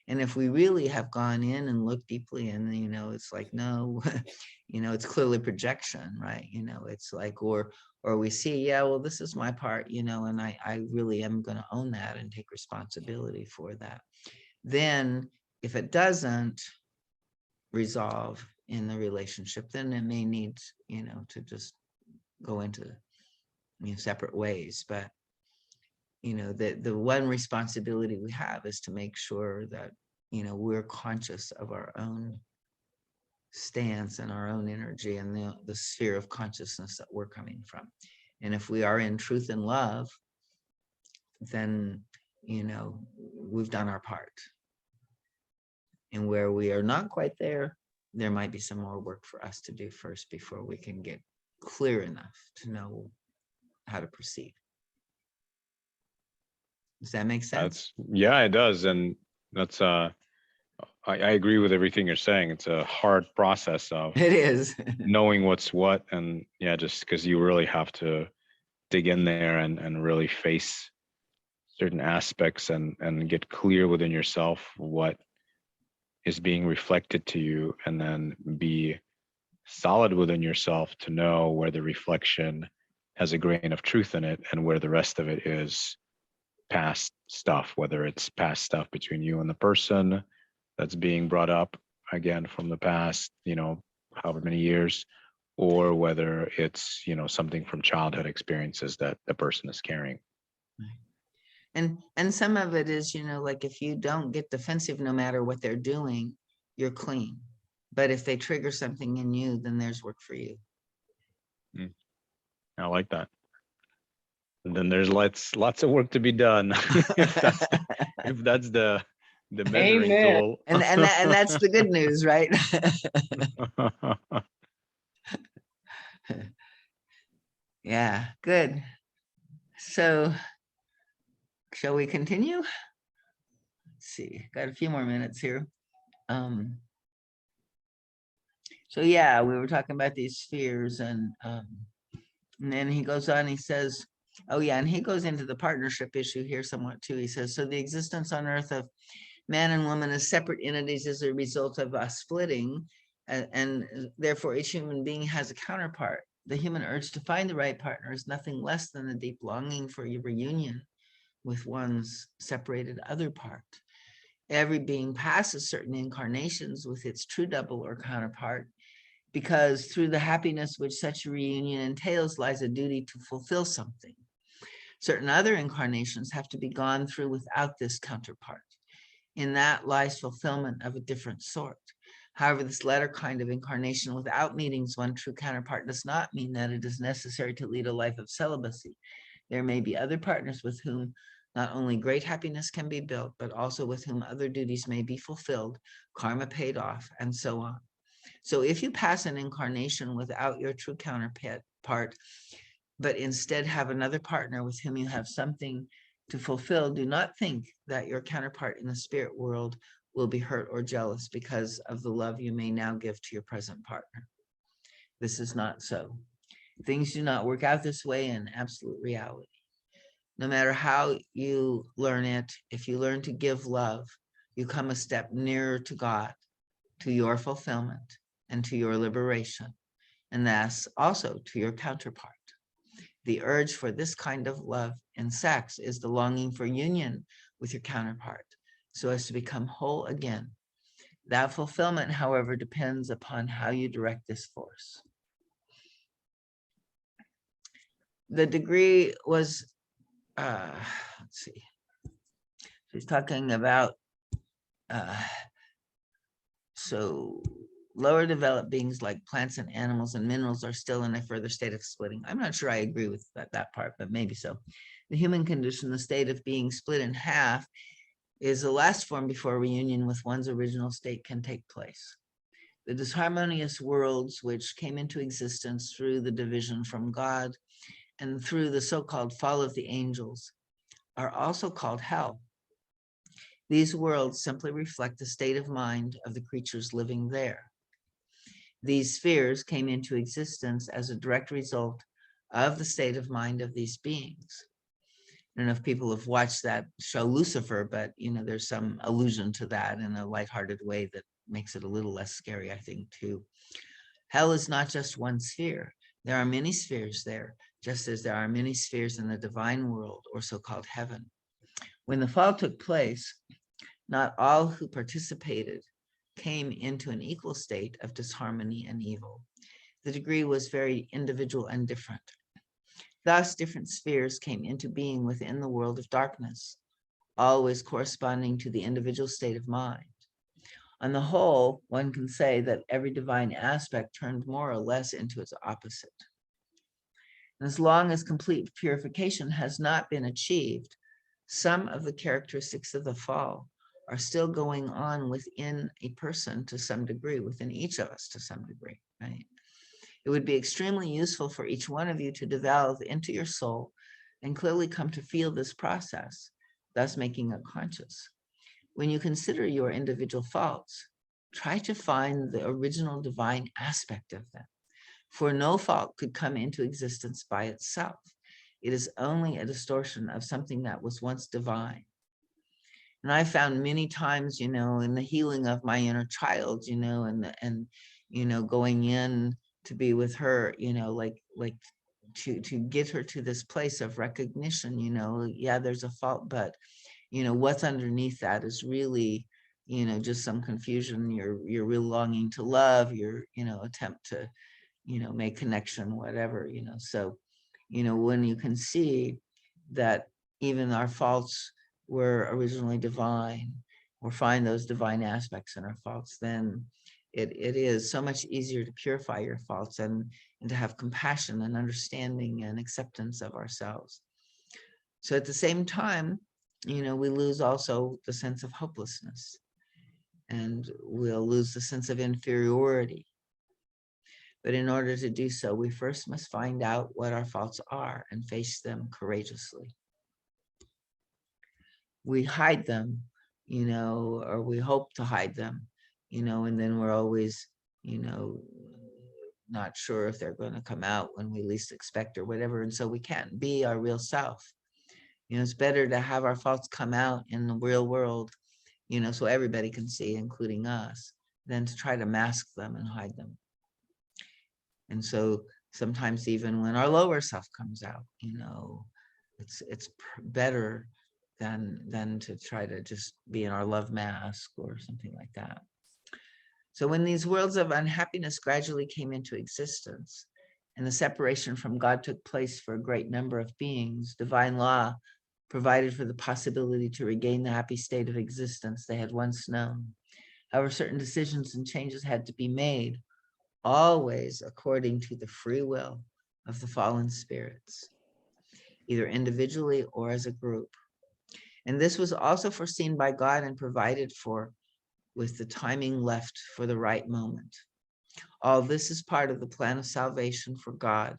And if we really have gone in and looked deeply, and it's like, no, it's clearly projection, right? It's like, or we see, yeah, well, this is my part, and I really am going to own that and take responsibility for that. Then if it doesn't resolve in the relationship, then it may need, to just go into separate ways. But the one responsibility we have is to make sure that we're conscious of our own stance and our own energy and the sphere of consciousness that we're coming from. And if we are in truth and love, then we've done our part. And where we are not quite there, there might be some more work for us to do first before we can get clear enough to know how to proceed. Does that make sense? Yeah, it does. And that's I agree with everything you're saying. It's a hard process of It is. knowing what's what. And yeah, just because you really have to dig in there and really face certain aspects and get clear within yourself what is being reflected to you, and then be solid within yourself to know where the reflection has a grain of truth in it and where the rest of it is past stuff, whether it's past stuff between you and the person that's being brought up again from the past, however many years, or whether it's, something from childhood experiences that the person is carrying. And some of it is, like if you don't get defensive, no matter what they're doing, you're clean. But if they trigger something in you, then there's work for you. I like that. And then there's lots of work to be done. if that's the measuring Amen. tool. And that's the good news, right? Yeah, good. So shall we continue? Let's see, got a few more minutes here. So yeah, we were talking about these spheres, and then he goes on, he says, Oh yeah, and he goes into the partnership issue here somewhat too. He says, so the existence on Earth of man and woman as separate entities is a result of us splitting, and therefore each human being has a counterpart. The human urge to find the right partner is nothing less than a deep longing for your reunion with one's separated other part. Every being passes certain incarnations with its true double or counterpart, because through the happiness which such a reunion entails lies a duty to fulfill something. Certain other incarnations have to be gone through without this counterpart. In that lies fulfillment of a different sort. However, this latter kind of incarnation without meeting one true counterpart does not mean that it is necessary to lead a life of celibacy. There may be other partners with whom not only great happiness can be built, but also with whom other duties may be fulfilled, karma paid off, and so on. So if you pass an incarnation without your true counterpart, but instead have another partner with whom you have something to fulfill, do not think that your counterpart in the spirit world will be hurt or jealous because of the love you may now give to your present partner. This is not so. Things do not work out this way in absolute reality. No matter how you learn it, if you learn to give love, you come a step nearer to God, to your fulfillment, and to your liberation, and thus also to your counterpart. The urge for this kind of love in sex is the longing for union with your counterpart, so as to become whole again. That fulfillment, however, depends upon how you direct this force. The degree was, let's see, she's talking about, so lower developed beings like plants and animals and minerals are still in a further state of splitting. I'm not sure I agree with that part, but maybe so. The human condition, the state of being split in half, is the last form before reunion with one's original state can take place. The disharmonious worlds which came into existence through the division from God and through the so-called fall of the angels are also called hell. These worlds simply reflect the state of mind of the creatures living there. These spheres came into existence as a direct result of the state of mind of these beings. I don't know if people have watched that show Lucifer, but there's some allusion to that in a lighthearted way that makes it a little less scary, I think, too. Hell is not just one sphere. There are many spheres there, just as there are many spheres in the divine world, or so-called heaven. When the fall took place, not all who participated came into an equal state of disharmony and evil. The degree was very individual and different. Thus, different spheres came into being within the world of darkness, always corresponding to the individual state of mind. On the whole, one can say that every divine aspect turned more or less into its opposite. And as long as complete purification has not been achieved, some of the characteristics of the fall are still going on within a person to some degree, within each of us to some degree, right? It would be extremely useful for each one of you to delve into your soul and clearly come to feel this process, thus making it conscious. When you consider your individual faults, try to find the original divine aspect of them, for no fault could come into existence by itself. It is only a distortion of something that was once divine. And I found many times, in the healing of my inner child, and going in to be with her, like to get her to this place of recognition, yeah, there's a fault, but what's underneath that is really, just some confusion, your real longing to love, your, attempt to, make connection, whatever, so, when you can see that even our faults were originally divine, or find those divine aspects in our faults, then it is so much easier to purify your faults and to have compassion and understanding and acceptance of ourselves. So at the same time, we lose also the sense of hopelessness, and we'll lose the sense of inferiority. But in order to do so, we first must find out what our faults are and face them courageously. We hide them, or we hope to hide them, and then we're always, not sure if they're going to come out when we least expect or whatever. And so we can't be our real self. It's better to have our faults come out in the real world, so everybody can see, including us, than to try to mask them and hide them. And so sometimes even when our lower self comes out, it's better than to try to just be in our love mask or something like that. So when these worlds of unhappiness gradually came into existence and the separation from God took place for a great number of beings, divine law provided for the possibility to regain the happy state of existence they had once known. However, certain decisions and changes had to be made, always according to the free will of the fallen spirits, either individually or as a group. And this was also foreseen by God and provided for with the timing left for the right moment. All this is part of the plan of salvation for God,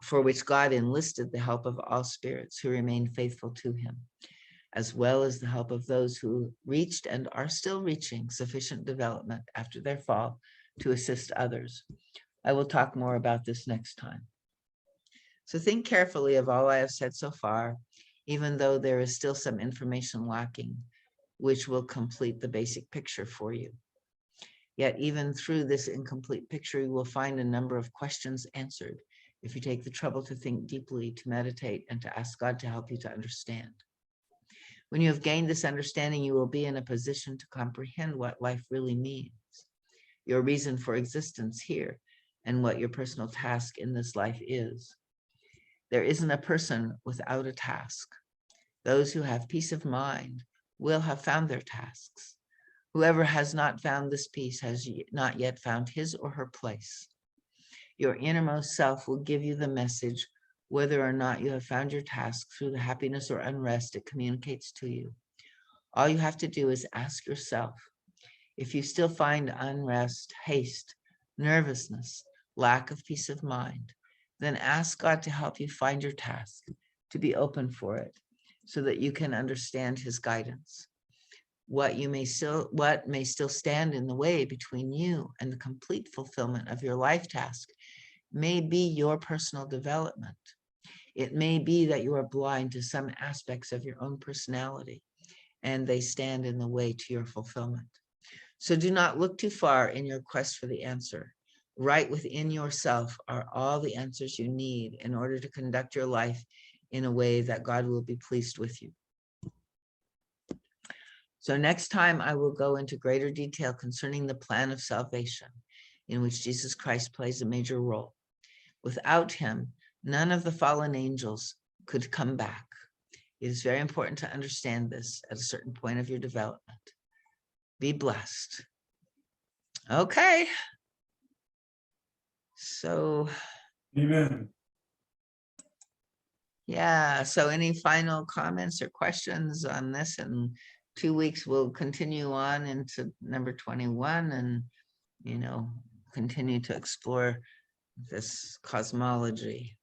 for which God enlisted the help of all spirits who remain faithful to him, as well as the help of those who reached and are still reaching sufficient development after their fall to assist others. I will talk more about this next time. So think carefully of all I have said so far, even though there is still some information lacking, which will complete the basic picture for you. Yet even through this incomplete picture, you will find a number of questions answered if you take the trouble to think deeply, to meditate, and to ask God to help you to understand. When you have gained this understanding, you will be in a position to comprehend what life really means, your reason for existence here, and what your personal task in this life is. There isn't a person without a task. Those who have peace of mind will have found their tasks. Whoever has not found this peace has not yet found his or her place. Your innermost self will give you the message, whether or not you have found your task through the happiness or unrest it communicates to you. All you have to do is ask yourself, if you still find unrest, haste, nervousness, lack of peace of mind, then ask God to help you find your task, to be open for it, so that you can understand his guidance. What may still stand in the way between you and the complete fulfillment of your life task may be your personal development. It may be that you are blind to some aspects of your own personality, and they stand in the way to your fulfillment. So do not look too far in your quest for the answer. Right within yourself are all the answers you need in order to conduct your life in a way that God will be pleased with you. So next time I will go into greater detail concerning the plan of salvation, in which Jesus Christ plays a major role. Without him, none of the fallen angels could come back. It is very important to understand this at a certain point of your development. Be blessed. Okay. So, Amen. yeah, so any final comments or questions on this? In 2 weeks, we'll continue on into number 21 and, continue to explore this cosmology.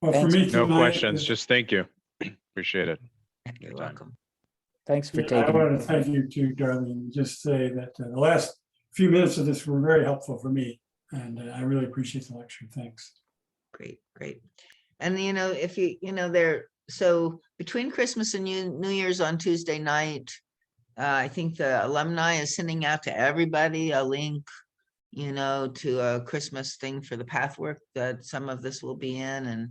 Well, for Thanks. me No tonight, questions, just thank you. Appreciate it. You're Your time. welcome. Thanks for I taking. want to thank you too, Darlene, and just say that the last few minutes of this were very helpful for me, and I really appreciate the lecture. Thanks. Great. And if so between Christmas and New Year's on Tuesday night, I think the alumni is sending out to everybody a link, to a Christmas thing for the Pathwork that some of this will be in. And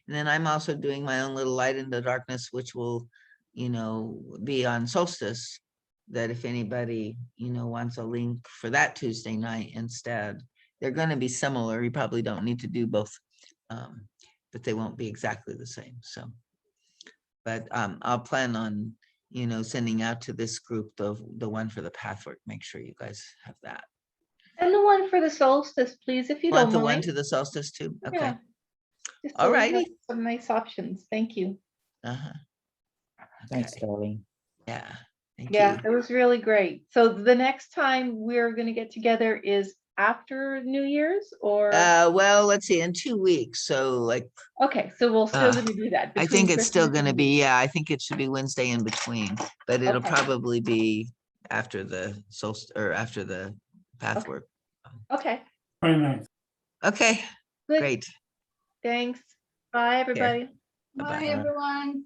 then I'm also doing my own little light in the darkness, which will, be on solstice, that if anybody, wants a link for that Tuesday night instead, they're going to be similar. You probably don't need to do both, but they won't be exactly the same. So, but I'll plan on, sending out to this group the one for the Pathwork. Make sure you guys have that. And the one for the solstice, please, if you Want don't the one mind. to the solstice too? Okay. Yeah. Just All so we have righty. some nice options. Thank you. Uh-huh. Thanks, Okay. Darlene. Yeah. Thank Yeah, you. it was really great. So the next time we're going to get together is after New Year's, or Well, let's see, in 2 weeks. So like, okay, so we'll still going to do that. I between think it's still Christmas going to and be, New Year's. yeah, I think it should be Wednesday in between, but it'll Okay. probably be after the solstice or after the Pathwork. Okay, 29th. Okay, good. great. Thanks. Bye, everybody. Bye, Bye-bye. everyone.